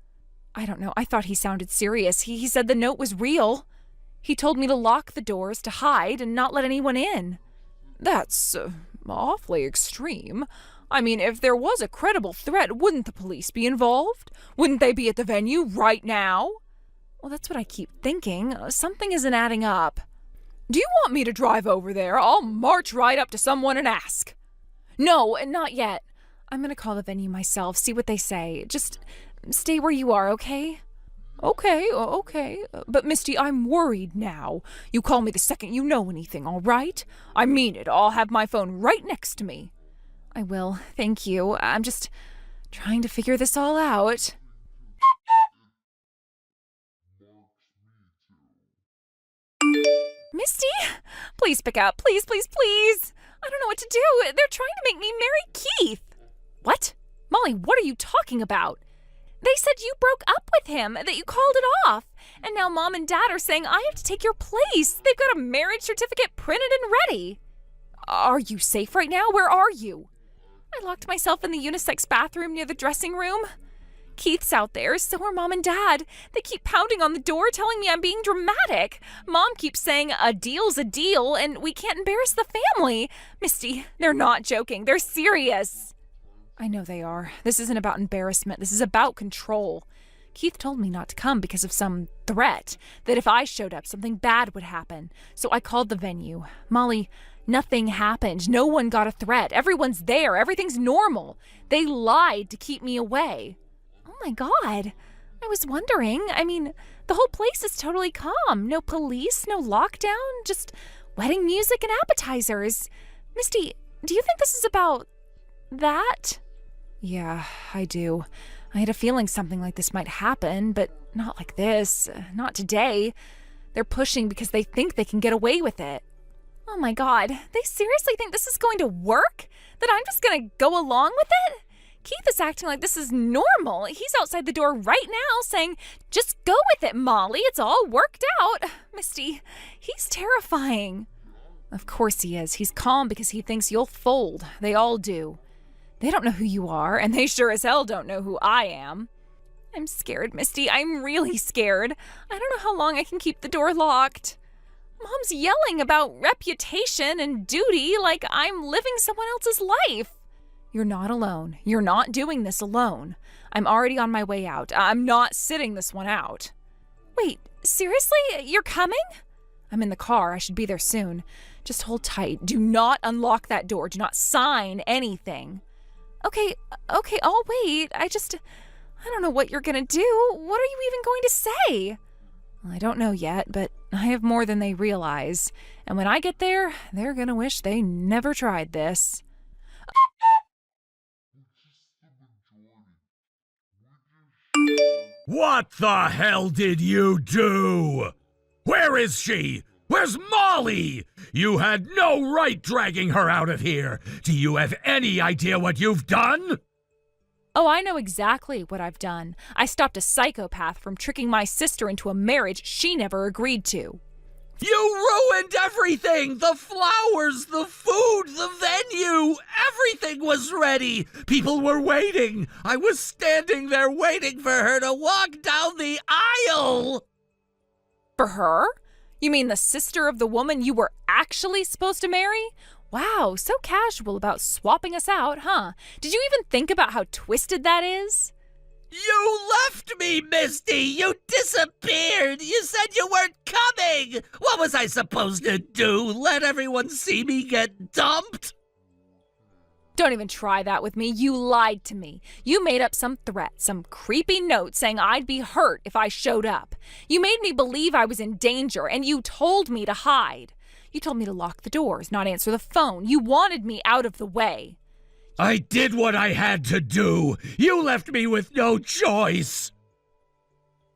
I don't know. I thought he sounded serious. He said the note was real. He told me to lock the doors, to hide, and not let anyone in. That's awfully extreme. I mean, if there was a credible threat, wouldn't the police be involved? Wouldn't they be at the venue right now? Well, that's what I keep thinking. Something isn't adding up. Do you want me to drive over there? I'll march right up to someone and ask. No, not yet. I'm going to call the venue myself, see what they say. Just stay where you are, okay? Okay. But Misty, I'm worried now. You call me the second you know anything, all right? I mean it. I'll have my phone right next to me. I will, thank you. I'm just trying to figure this all out. Misty, please pick up. Please. I don't know what to do. They're trying to make me marry Keith. What? Molly, what are you talking about? They said you broke up with him, that you called it off. And now Mom and Dad are saying I have to take your place. They've got a marriage certificate printed and ready. Are you safe right now? Where are you? I locked myself in the unisex bathroom near the dressing room. Keith's out there, so are Mom and Dad. They keep pounding on the door, telling me I'm being dramatic. Mom keeps saying a deal's a deal, and we can't embarrass the family. Misty, they're not joking. They're serious. I know they are. This isn't about embarrassment. This is about control. Keith told me not to come because of some threat, that if I showed up, something bad would happen. So I called the venue. Molly, nothing happened. No one got a threat. Everyone's there. Everything's normal. They lied to keep me away. Oh my God. I was wondering. I mean, the whole place is totally calm. No police, no lockdown, just wedding music and appetizers. Misty, do you think this is about that? Yeah, I do. I had a feeling something like this might happen, but not like this. Not today. They're pushing because they think they can get away with it. Oh my God, they seriously think this is going to work? That I'm just gonna go along with it? Keith is acting like this is normal. He's outside the door right now saying, just go with it, Molly. It's all worked out. Misty, he's terrifying. Of course he is. He's calm because he thinks you'll fold. They all do. They don't know who you are, and they sure as hell don't know who I am. I'm scared, Misty. I'm really scared. I don't know how long I can keep the door locked. Mom's yelling about reputation and duty like I'm living someone else's life. You're not alone. You're not doing this alone. I'm already on my way out. I'm not sitting this one out. Wait, seriously? You're coming? I'm in the car. I should be there soon. Just hold tight. Do not unlock that door. Do not sign anything. Okay, I'll wait. I don't know what you're gonna do. What are you even going to say? Well, I don't know yet, but I have more than they realize. And when I get there, they're gonna wish they never tried this. What the hell did you do? Where is she? Where's Molly? You had no right dragging her out of here. Do you have any idea what you've done? Oh, I know exactly what I've done. I stopped a psychopath from tricking my sister into a marriage she never agreed to. You ruined everything! The flowers, the food, the venue! Everything was ready! People were waiting! I was standing there waiting for her to walk down the aisle! For her? You mean the sister of the woman you were actually supposed to marry? Wow, so casual about swapping us out, huh? Did you even think about how twisted that is? You left me, Misty! You disappeared! You said you weren't coming! What was I supposed to do? Let everyone see me get dumped? Don't even try that with me. You lied to me. You made up some threat, some creepy note saying I'd be hurt if I showed up. You made me believe I was in danger, and you told me to hide. You told me to lock the doors, not answer the phone. You wanted me out of the way. I did what I had to do. You left me with no choice.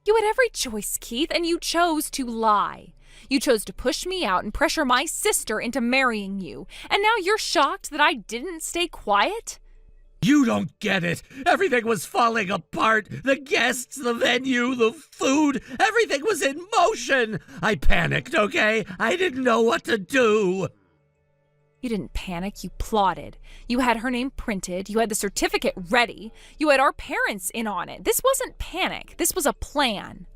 You had every choice, Keith, and you chose to lie. You chose to push me out and pressure my sister into marrying you. And now you're shocked that I didn't stay quiet? You don't get it. Everything was falling apart. The guests, the venue, the food, everything was in motion. I panicked, okay? I didn't know what to do. You didn't panic, you plotted. You had her name printed, you had the certificate ready, you had our parents in on it. This wasn't panic, this was a plan.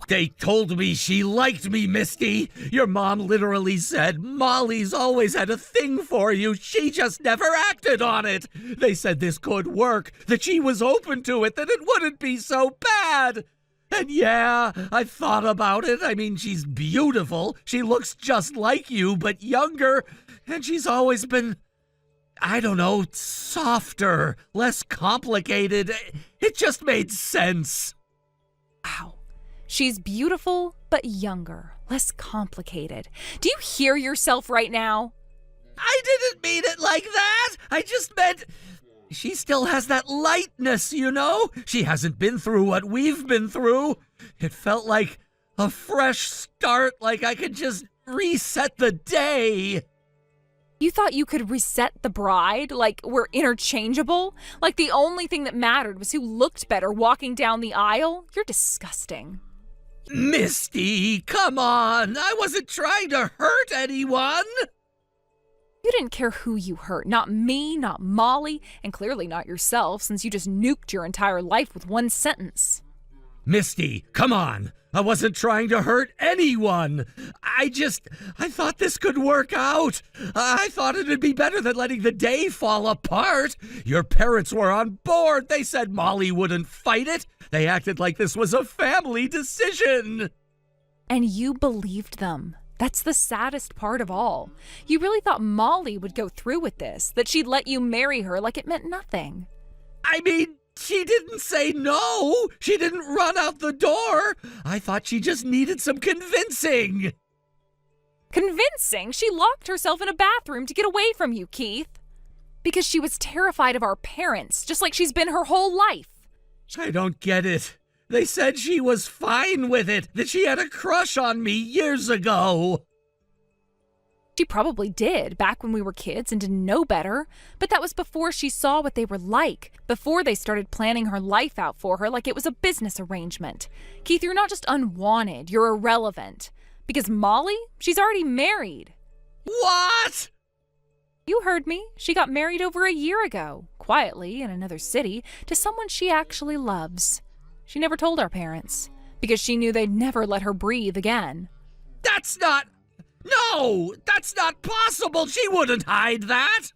They told me she liked me, Misty. Your mom literally said Molly's always had a thing for you. She just never acted on it. They said this could work, that she was open to it, that it wouldn't be so bad. And yeah, I thought about it. I mean, she's beautiful. She looks just like you, but younger. And she's always been, I don't know, softer, less complicated. It just made sense. Wow. She's beautiful, but younger, less complicated. Do you hear yourself right now? I didn't mean it like that. I just meant she still has that lightness, you know? She hasn't been through what we've been through. It felt like a fresh start, like I could just reset the day. You thought you could reset the bride? Like we're interchangeable? Like the only thing that mattered was who looked better walking down the aisle? You're disgusting. Misty, come on. I wasn't trying to hurt anyone. You didn't care who you hurt. Not me, not Molly, and clearly not yourself, since you just nuked your entire life with one sentence. Misty, come on. I wasn't trying to hurt anyone. I thought this could work out. I thought it'd be better than letting the day fall apart. Your parents were on board. They said Molly wouldn't fight it. They acted like this was a family decision. And you believed them. That's the saddest part of all. You really thought Molly would go through with this, that she'd let you marry her like it meant nothing. I mean, she didn't say no. She didn't run out the door. I thought she just needed some convincing. Convincing? She locked herself in a bathroom to get away from you, Keith. Because she was terrified of our parents, just like she's been her whole life. I don't get it. They said she was fine with it, that she had a crush on me years ago. She probably did back when we were kids and didn't know better, but that was before she saw what they were like, before they started planning her life out for her like it was a business arrangement. Keith, you're not just unwanted, you're irrelevant. Because Molly, she's already married. What? You heard me. She got married over a year ago, quietly in another city, to someone she actually loves. She never told our parents, because she knew they'd never let her breathe again. That's not... No! That's not possible! She wouldn't hide that!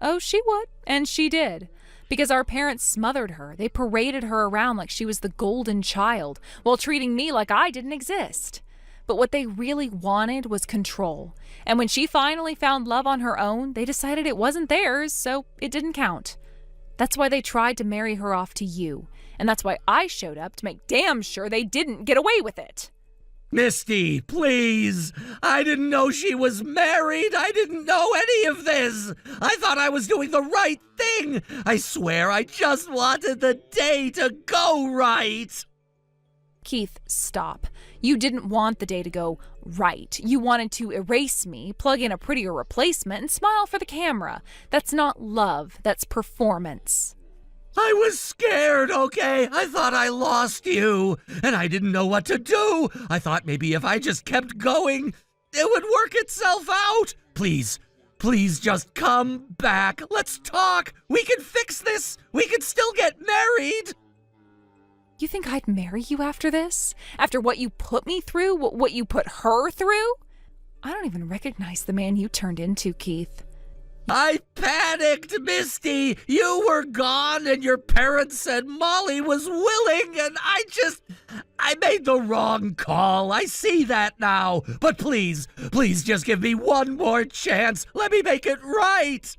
Oh, she would, and she did. Because our parents smothered her. They paraded her around like she was the golden child, while treating me like I didn't exist. But what they really wanted was control. And when she finally found love on her own, they decided it wasn't theirs, so it didn't count. That's why they tried to marry her off to you. And that's why I showed up to make damn sure they didn't get away with it. Misty, please! I didn't know she was married! I didn't know any of this! I thought I was doing the right thing! I swear I just wanted the day to go right! Keith, stop. You didn't want the day to go right. You wanted to erase me, plug in a prettier replacement, and smile for the camera. That's not love, that's performance. I was scared, okay? I thought I lost you, and I didn't know what to do. I thought maybe if I just kept going, it would work itself out. Please just come back. Let's talk. We can fix this. We can still get married. You think I'd marry you after this? After what you put me through? What you put her through? I don't even recognize the man you turned into, Keith. I panicked, Misty. You were gone and your parents said Molly was willing and I made the wrong call. I see that now. But please just give me one more chance. Let me make it right.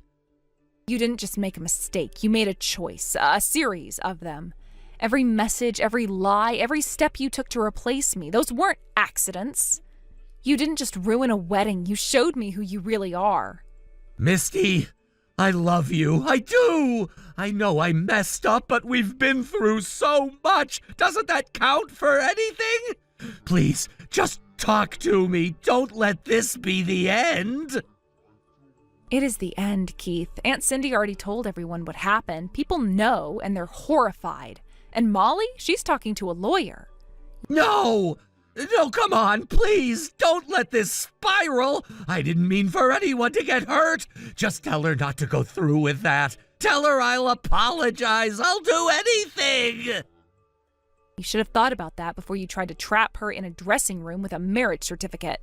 You didn't just make a mistake. You made a choice, a series of them. Every message, every lie, every step you took to replace me, those weren't accidents. You didn't just ruin a wedding. You showed me who you really are. Misty, I love you. I do. I know I messed up, but we've been through so much. Doesn't that count for anything? Please, just talk to me. Don't let this be the end. It is the end, Keith. Aunt Cindy already told everyone what happened. People know, and they're horrified. And Molly, she's talking to a lawyer. No, come on, please. Don't let this spiral. I didn't mean for anyone to get hurt. Just tell her not to go through with that. Tell her I'll apologize. I'll do anything. You should have thought about that before you tried to trap her in a dressing room with a marriage certificate.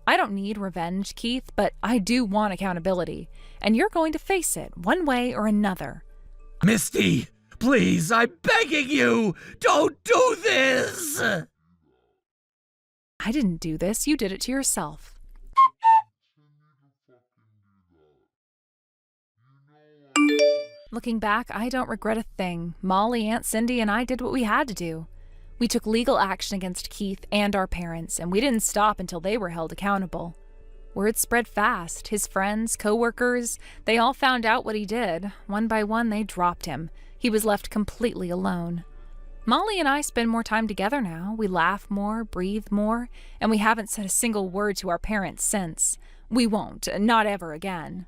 I don't need revenge, Keith, but I do want accountability. And you're going to face it one way or another. Misty, please, I'm begging you. Don't do this. I didn't do this. You did it to yourself. Looking back, I don't regret a thing. Molly, Aunt Cindy, and I did what we had to do. We took legal action against Keith and our parents, and we didn't stop until they were held accountable. Word spread fast. His friends, co-workers, they all found out what he did. One by one, they dropped him. He was left completely alone. Molly and I spend more time together now. We laugh more, breathe more, and we haven't said a single word to our parents since. We won't, not ever again.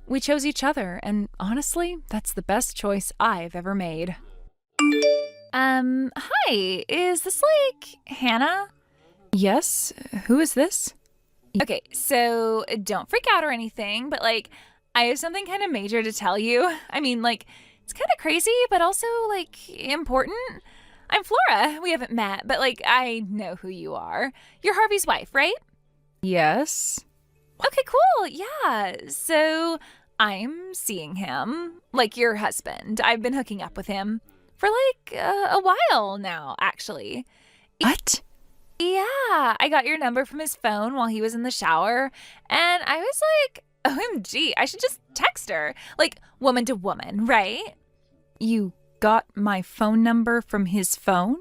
We chose each other, and honestly, that's the best choice I've ever made. Hi, is this like Hannah? Yes, who is this? Okay, so don't freak out or anything, but like, I have something kind of major to tell you. I mean, like, it's kind of crazy, but also like important. I'm Flora. We haven't met, but like, I know who you are. You're Harvey's wife, right? Yes. Okay, cool. Yeah. So I'm seeing him, like your husband. I've been hooking up with him for like a while now, actually. What? Yeah, I got your number from his phone while he was in the shower, and I was like, OMG, I should just text her. Like, woman to woman, right? You got my phone number from his phone?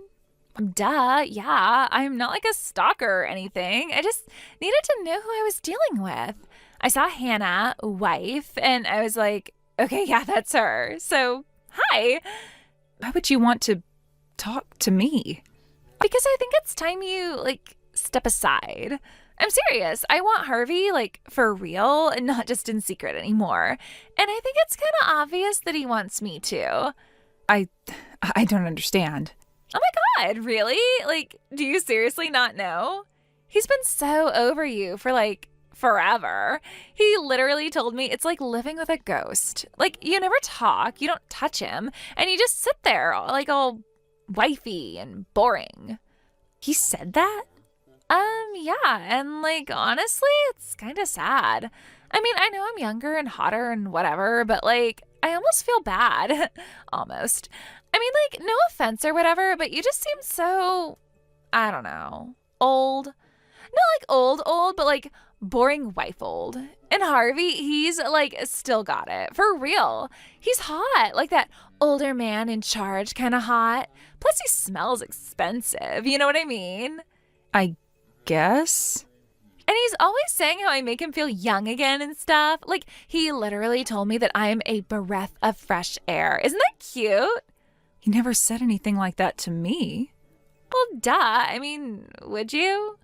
Duh, yeah. I'm not like a stalker or anything. I just needed to know who I was dealing with. I saw Hannah, wife, and I was like, okay, yeah, that's her. So, hi. Why would you want to talk to me? Because I think it's time you, like, step aside. I'm serious. I want Harvey, like, for real and not just in secret anymore. And I think it's kind of obvious that he wants me too. I don't understand. Oh my God, really? Like, do you seriously not know? He's been so over you for like forever. He literally told me it's like living with a ghost. Like, you never talk, you don't touch him, and you just sit there like all wifey and boring. He said that? Yeah, and like, honestly, it's kind of sad. I mean, I know I'm younger and hotter and whatever, but like, I almost feel bad. Almost. I mean, like, no offense or whatever, but you just seem so, I don't know, old. Not like old, but like boring wife old. And Harvey, he's like still got it. For real. He's hot. Like that older man in charge kind of hot. Plus he smells expensive. You know what I mean? I guess. And he's always saying how I make him feel young again and stuff. Like, he literally told me that I'm a breath of fresh air. Isn't that cute? He never said anything like that to me. Well, duh. I mean, would you?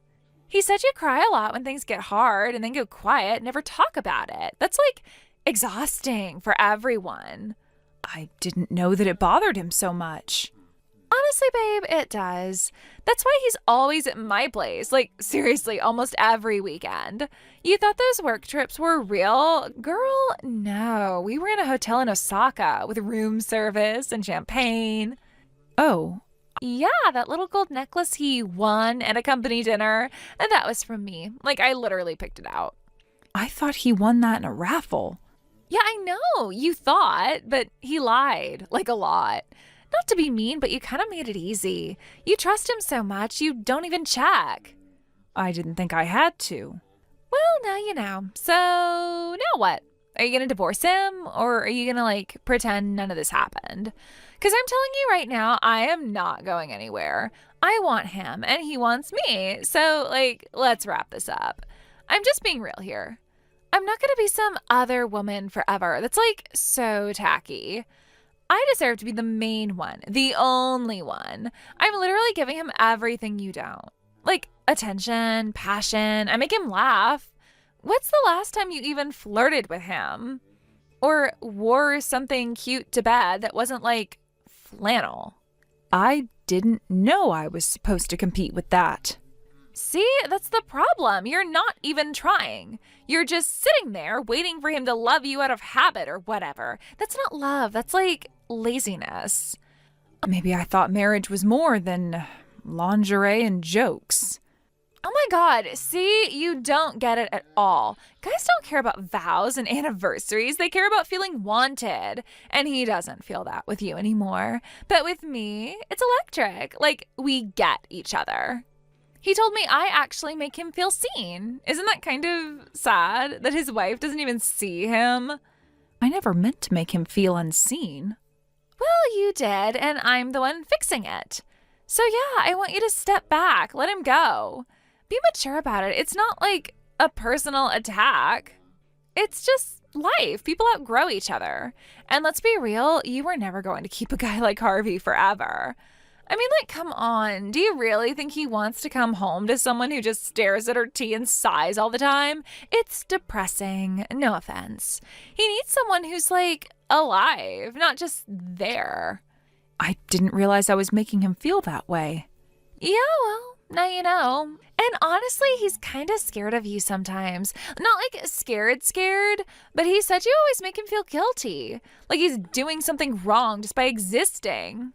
He said you cry a lot when things get hard and then go quiet and never talk about it. That's like exhausting for everyone. I didn't know that it bothered him so much. Honestly, babe, it does. That's why he's always at my place. Like, seriously, almost every weekend. You thought those work trips were real? Girl, no. We were in a hotel in Osaka with room service and champagne. Oh. Yeah, that little gold necklace he won at a company dinner. And that was from me. Like, I literally picked it out. I thought he won that in a raffle. Yeah, I know. You thought, but he lied. Like, a lot. Not to be mean, but you kind of made it easy. You trust him so much, you don't even check. I didn't think I had to. Well, now you know. So, now what? Are you going to divorce him? Or are you going to, like, pretend none of this happened? Because I'm telling you right now, I am not going anywhere. I want him, and he wants me. So, like, let's wrap this up. I'm just being real here. I'm not going to be some other woman forever. That's, like, so tacky. I deserve to be the main one, the only one. I'm literally giving him everything you don't. Like attention, passion. I make him laugh. What's the last time you even flirted with him? Or wore something cute to bed that wasn't like flannel? I didn't know I was supposed to compete with that. See, that's the problem. You're not even trying. You're just sitting there waiting for him to love you out of habit or whatever. That's not love. That's like laziness. Maybe I thought marriage was more than lingerie and jokes. Oh my God, see, you don't get it at all. Guys don't care about vows and anniversaries. They care about feeling wanted. And he doesn't feel that with you anymore. But with me, it's electric. Like, we get each other. He told me I actually make him feel seen. Isn't that kind of sad that his wife doesn't even see him? I never meant to make him feel unseen. Well, you did, and I'm the one fixing it. So yeah, I want you to step back. Let him go. Be mature about it. It's not like a personal attack. It's just life. People outgrow each other. And let's be real, you were never going to keep a guy like Harvey forever. I mean, like, come on. Do you really think he wants to come home to someone who just stares at her tea and sighs all the time? It's depressing. No offense. He needs someone who's, like, alive, not just there. I didn't realize I was making him feel that way. Yeah, well, now you know. And honestly, he's kind of scared of you sometimes. Not like scared, but he said you always make him feel guilty. Like he's doing something wrong just by existing.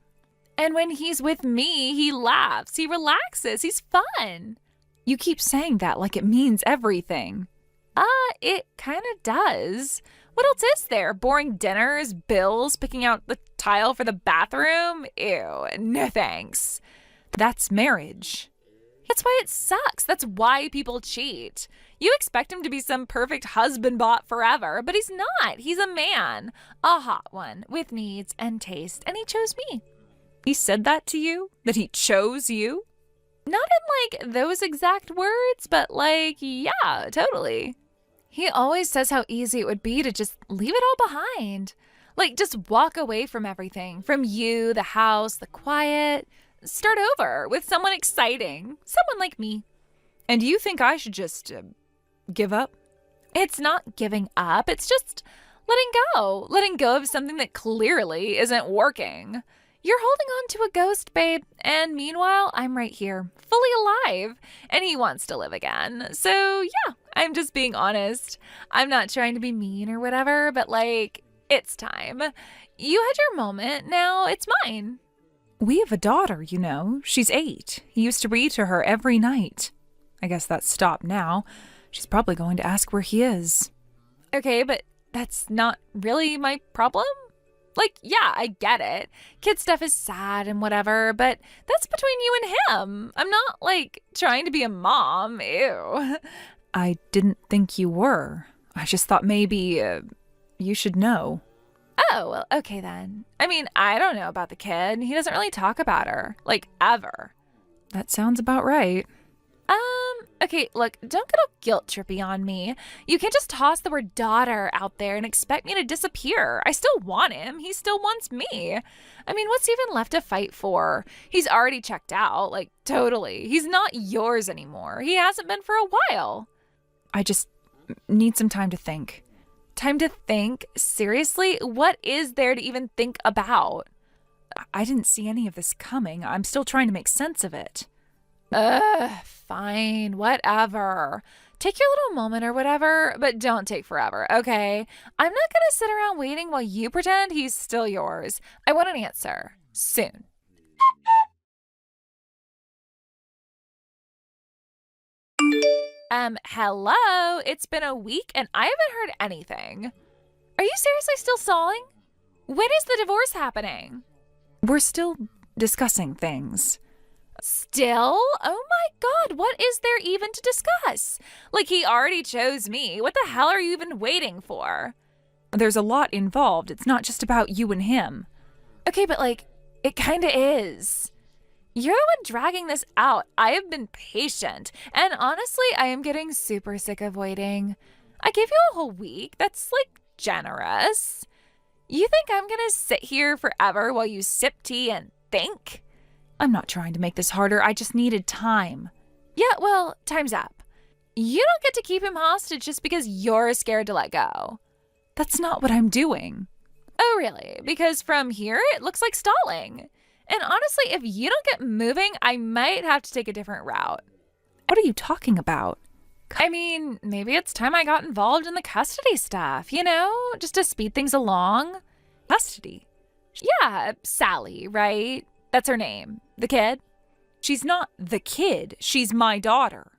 And when he's with me, he laughs, he relaxes, he's fun. You keep saying that like it means everything. It kind of does. What else is there? Boring dinners, bills, picking out the tile for the bathroom? Ew, no thanks. That's marriage. That's why it sucks. That's why people cheat. You expect him to be some perfect husband bot forever, but he's not. He's a man, a hot one with needs and taste, and he chose me. He said that to you? That he chose you? Not in like those exact words, but like, yeah, totally. He always says how easy it would be to just leave it all behind. Like just walk away from everything, from you, the house, the quiet. Start over with someone exciting, someone like me. And you think I should just give up? It's not giving up. It's just letting go. Letting go of something that clearly isn't working. You're holding on to a ghost, babe. And meanwhile, I'm right here, fully alive. And he wants to live again. So yeah, I'm just being honest. I'm not trying to be mean or whatever, but like, it's time. You had your moment. Now it's mine. We have a daughter, you know. She's 8. He used to read to her every night. I guess that's stopped now. She's probably going to ask where he is. Okay, but that's not really my problem. Like, yeah, I get it. Kid stuff is sad and whatever, but that's between you and him. I'm not, like, trying to be a mom. Ew. I didn't think you were. I just thought maybe you should know. Oh, well, okay then. I mean, I don't know about the kid. He doesn't really talk about her. Like, ever. That sounds about right. Okay, look, don't get all guilt trippy on me. You can't just toss the word daughter out there and expect me to disappear. I still want him. He still wants me. I mean, what's even left to fight for? He's already checked out, like, totally. He's not yours anymore. He hasn't been for a while. I just need some time to think. Time to think? Seriously? What is there to even think about? I didn't see any of this coming. I'm still trying to make sense of it. Fine, whatever. Take your little moment or whatever, but don't take forever, okay? I'm not gonna sit around waiting while you pretend he's still yours. I want an answer. Soon. Hello? It's been a week and I haven't heard anything. Are you seriously still stalling? When is the divorce happening? We're still discussing things. Still? Oh my God, what is there even to discuss? Like, he already chose me. What the hell are you even waiting for? There's a lot involved. It's not just about you and him. Okay, but like, it kinda is. You're the one dragging this out. I have been patient. And honestly, I am getting super sick of waiting. I gave you a whole week. That's like generous. You think I'm gonna sit here forever while you sip tea and think? I'm not trying to make this harder. I just needed time. Yeah, well, time's up. You don't get to keep him hostage just because you're scared to let go. That's not what I'm doing. Oh, really? Because from here, it looks like stalling. And honestly, if you don't get moving, I might have to take a different route. What are you talking about? I mean, maybe it's time I got involved in the custody stuff, you know? Just to speed things along. Custody? Yeah, Sally, right? That's her name. The kid? She's not the kid. She's my daughter.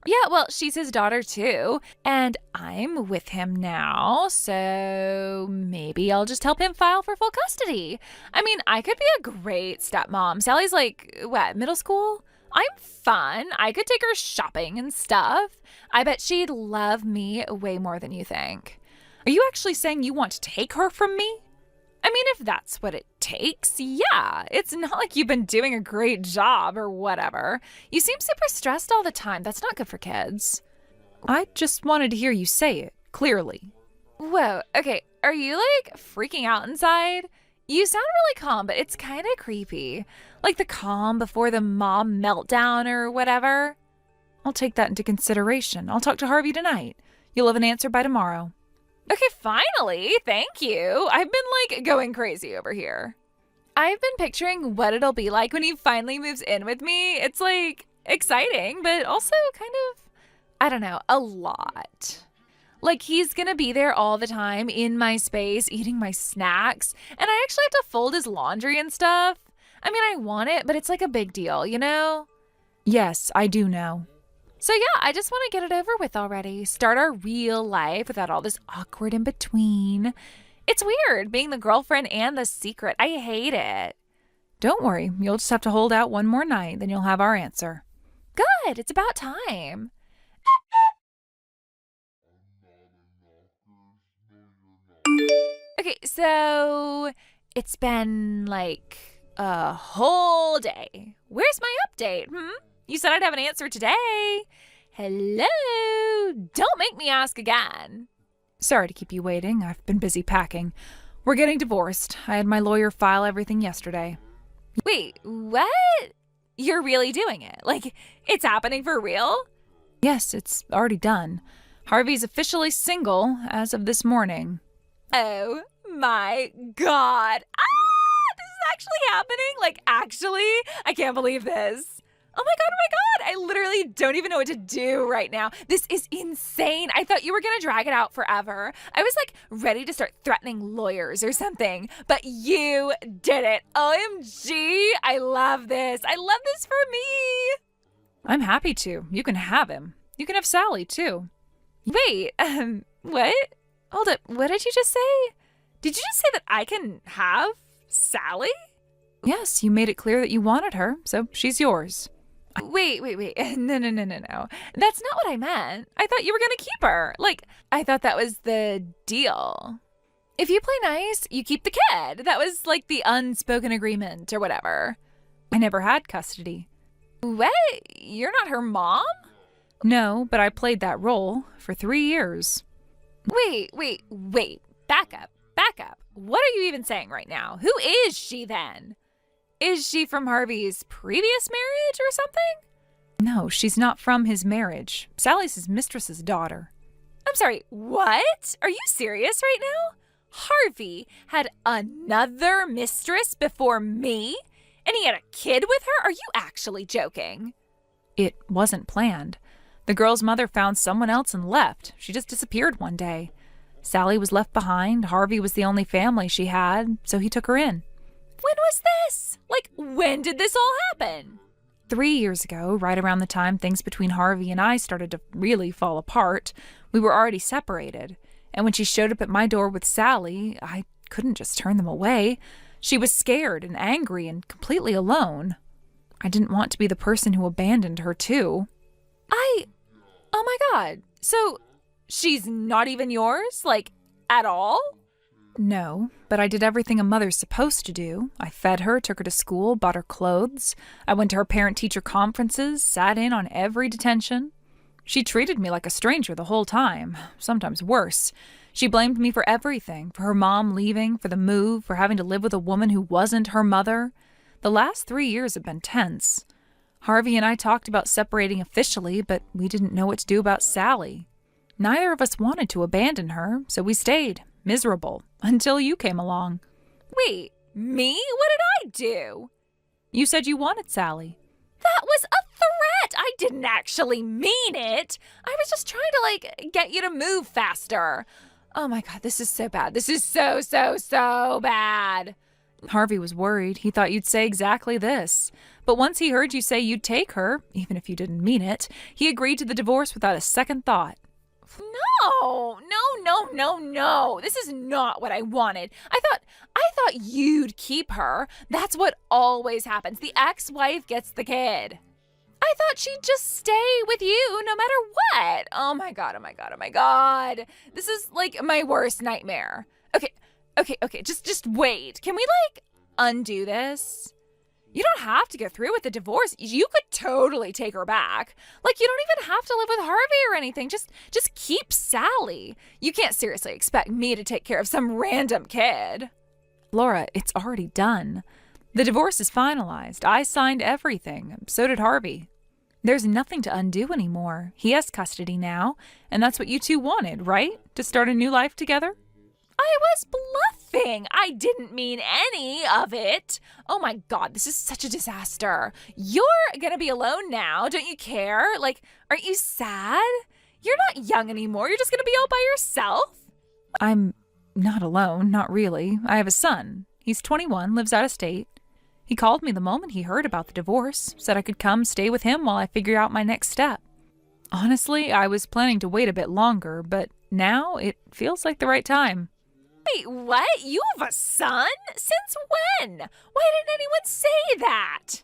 Yeah, well, she's his daughter too. And I'm with him now, so maybe I'll just help him file for full custody. I mean, I could be a great stepmom. Sally's like, what, middle school? I'm fun. I could take her shopping and stuff. I bet she'd love me way more than you think. Are you actually saying you want to take her from me? I mean, if that's what it takes, yeah. It's not like you've been doing a great job or whatever. You seem super stressed all the time. That's not good for kids. I just wanted to hear you say it, clearly. Whoa, okay. Are you, like, freaking out inside? You sound really calm, but it's kind of creepy. Like the calm before the mom meltdown or whatever. I'll take that into consideration. I'll talk to Harvey tonight. You'll have an answer by tomorrow. Okay, finally. Thank you. I've been, like, going crazy over here. I've been picturing what it'll be like when he finally moves in with me. It's, like, exciting, but also kind of, I don't know, a lot. Like, he's gonna be there all the time in my space, eating my snacks, and I actually have to fold his laundry and stuff. I mean, I want it, but it's, like, a big deal, you know? Yes, I do know. So yeah, I just want to get it over with already. Start our real life without all this awkward in between. It's weird being the girlfriend and the secret. I hate it. Don't worry. You'll just have to hold out one more night, then you'll have our answer. Good. It's about time. Okay, so it's been like a whole day. Where's my update? You said I'd have an answer today. Hello? Don't make me ask again. Sorry to keep you waiting. I've been busy packing. We're getting divorced. I had my lawyer file everything yesterday. Wait, what? You're really doing it? Like, it's happening for real? Yes, it's already done. Harvey's officially single as of this morning. Oh my God. This is actually happening? Like, actually? I can't believe this. Oh my God, oh my God. I literally don't even know what to do right now. This is insane. I thought you were going to drag it out forever. I was like ready to start threatening lawyers or something, but you did it. OMG. I love this. I love this for me. I'm happy to. You can have him. You can have Sally, too. Wait, what? Hold up. What did you just say? Did you just say that I can have Sally? Yes, you made it clear that you wanted her, so she's yours. Wait. No. That's not what I meant. I thought you were going to keep her. Like, I thought that was the deal. If you play nice, you keep the kid. That was like the unspoken agreement or whatever. I never had custody. What? You're not her mom? No, but I played that role for 3 years. Wait. Back up. What are you even saying right now? Who is she then? Is she from Harvey's previous marriage or something? No, she's not from his marriage. Sally's his mistress's daughter. I'm sorry, what? Are you serious right now? Harvey had another mistress before me? And he had a kid with her? Are you actually joking? It wasn't planned. The girl's mother found someone else and left. She just disappeared one day. Sally was left behind. Harvey was the only family she had, so he took her in. When was this? Like, when did this all happen? 3 years ago, right around the time things between Harvey and I started to really fall apart. We were already separated. And when she showed up at my door with Sally, I couldn't just turn them away. She was scared and angry and completely alone. I didn't want to be the person who abandoned her, too. Oh my God. So, she's not even yours? Like, at all? No, but I did everything a mother's supposed to do. I fed her, took her to school, bought her clothes. I went to her parent-teacher conferences, sat in on every detention. She treated me like a stranger the whole time, sometimes worse. She blamed me for everything, for her mom leaving, for the move, for having to live with a woman who wasn't her mother. The last 3 years have been tense. Harvey and I talked about separating officially, but we didn't know what to do about Sally. Neither of us wanted to abandon her, so we stayed, miserable, until you came along. Wait, me? What did I do? You said you wanted Sally. That was a threat! I didn't actually mean it! I was just trying to, get you to move faster. Oh my God, this is so bad. This is so bad. Harvey was worried. He thought you'd say exactly this. But once he heard you say you'd take her, even if you didn't mean it, he agreed to the divorce without a second thought. No. This is not what I wanted. I thought you'd keep her. That's what always happens. The ex-wife gets the kid. I thought she'd just stay with you no matter what. Oh my God. This is like my worst nightmare. Okay, just wait. Can we undo this? You don't have to go through with the divorce. You could totally take her back. You don't even have to live with Harvey or anything. Just keep Sally. You can't seriously expect me to take care of some random kid. Laura, it's already done. The divorce is finalized. I signed everything. So did Harvey. There's nothing to undo anymore. He has custody now, and that's what you two wanted, right? To start a new life together? I was bluffing. I didn't mean any of it. Oh my God, this is such a disaster. You're gonna be alone now. Don't you care? Aren't you sad? You're not young anymore. You're just gonna be all by yourself. I'm not alone, not really. I have a son. He's 21, lives out of state. He called me the moment he heard about the divorce, said I could come stay with him while I figure out my next step. Honestly, I was planning to wait a bit longer, but now it feels like the right time. Wait, what? You have a son? Since when? Why didn't anyone say that?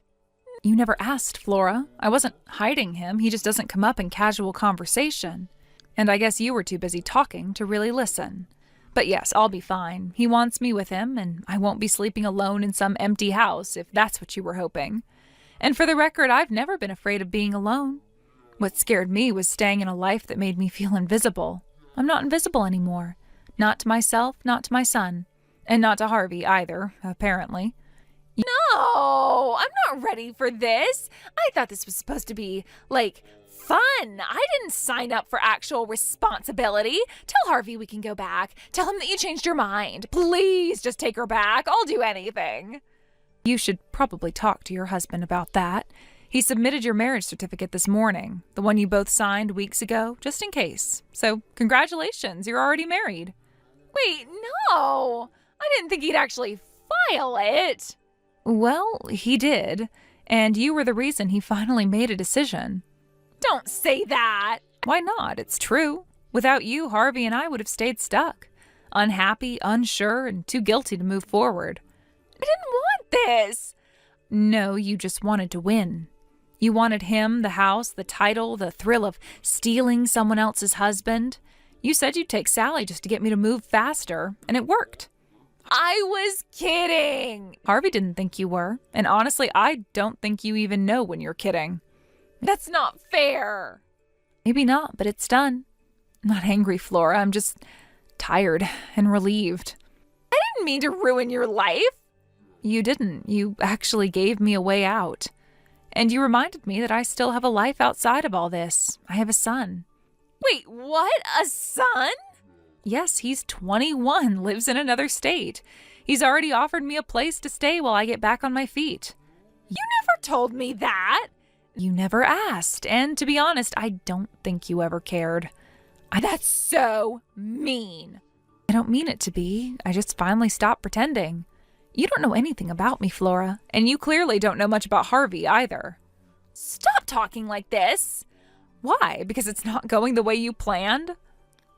You never asked, Flora. I wasn't hiding him. He just doesn't come up in casual conversation. And I guess you were too busy talking to really listen. But yes, I'll be fine. He wants me with him, and I won't be sleeping alone in some empty house, if that's what you were hoping. And for the record, I've never been afraid of being alone. What scared me was staying in a life that made me feel invisible. I'm not invisible anymore. Not to myself, not to my son. And not to Harvey either, apparently. No, I'm not ready for this. I thought this was supposed to be, fun. I didn't sign up for actual responsibility. Tell Harvey we can go back. Tell him that you changed your mind. Please just take her back. I'll do anything. You should probably talk to your husband about that. He submitted your marriage certificate this morning, the one you both signed weeks ago, just in case. So, congratulations, you're already married. Wait, no! I didn't think he'd actually file it. Well, he did, and you were the reason he finally made a decision. Don't say that! Why not? It's true. Without you, Harvey and I would have stayed stuck. Unhappy, unsure, and too guilty to move forward. I didn't want this! No, you just wanted to win. You wanted him, the house, the title, the thrill of stealing someone else's husband. You said you'd take Sally just to get me to move faster, and it worked. I was kidding! Harvey didn't think you were, and honestly, I don't think you even know when you're kidding. That's not fair. Maybe not, but it's done. I'm not angry, Flora. I'm just tired and relieved. I didn't mean to ruin your life. You didn't. You actually gave me a way out. And you reminded me that I still have a life outside of all this. I have a son. Wait, what? A son? Yes, he's 21, lives in another state. He's already offered me a place to stay while I get back on my feet. You never told me that. You never asked, and to be honest, I don't think you ever cared. That's so mean. I don't mean it to be. I just finally stopped pretending. You don't know anything about me, Flora, and you clearly don't know much about Harvey either. Stop talking like this. Why? Because it's not going the way you planned?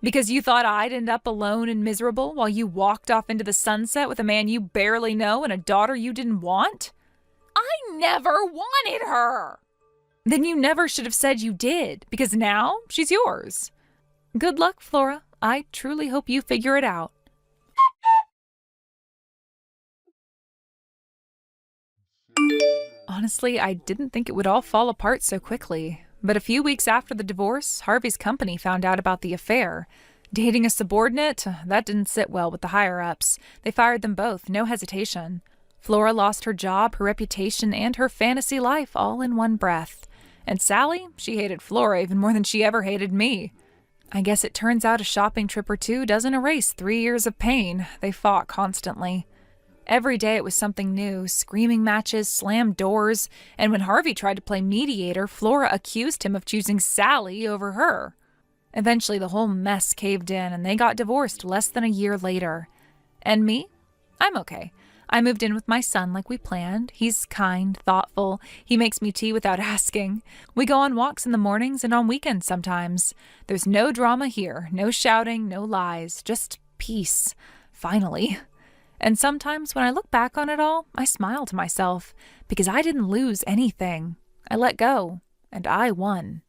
Because you thought I'd end up alone and miserable while you walked off into the sunset with a man you barely know and a daughter you didn't want? I never wanted her. Then you never should have said you did, because now she's yours. Good luck, Flora. I truly hope you figure it out. Honestly, I didn't think it would all fall apart so quickly. But a few weeks after the divorce, Harvey's company found out about the affair. Dating a subordinate? That didn't sit well with the higher-ups. They fired them both, no hesitation. Flora lost her job, her reputation, and her fantasy life all in one breath. And Sally? She hated Flora even more than she ever hated me. I guess it turns out a shopping trip or two doesn't erase 3 years of pain. They fought constantly. Every day it was something new, screaming matches, slammed doors, and when Harvey tried to play mediator, Flora accused him of choosing Sally over her. Eventually the whole mess caved in and they got divorced less than a year later. And me? I'm okay. I moved in with my son like we planned. He's kind, thoughtful. He makes me tea without asking. We go on walks in the mornings and on weekends sometimes. There's no drama here, no shouting, no lies, just peace. Finally. And sometimes when I look back on it all, I smile to myself because I didn't lose anything. I let go, and I won.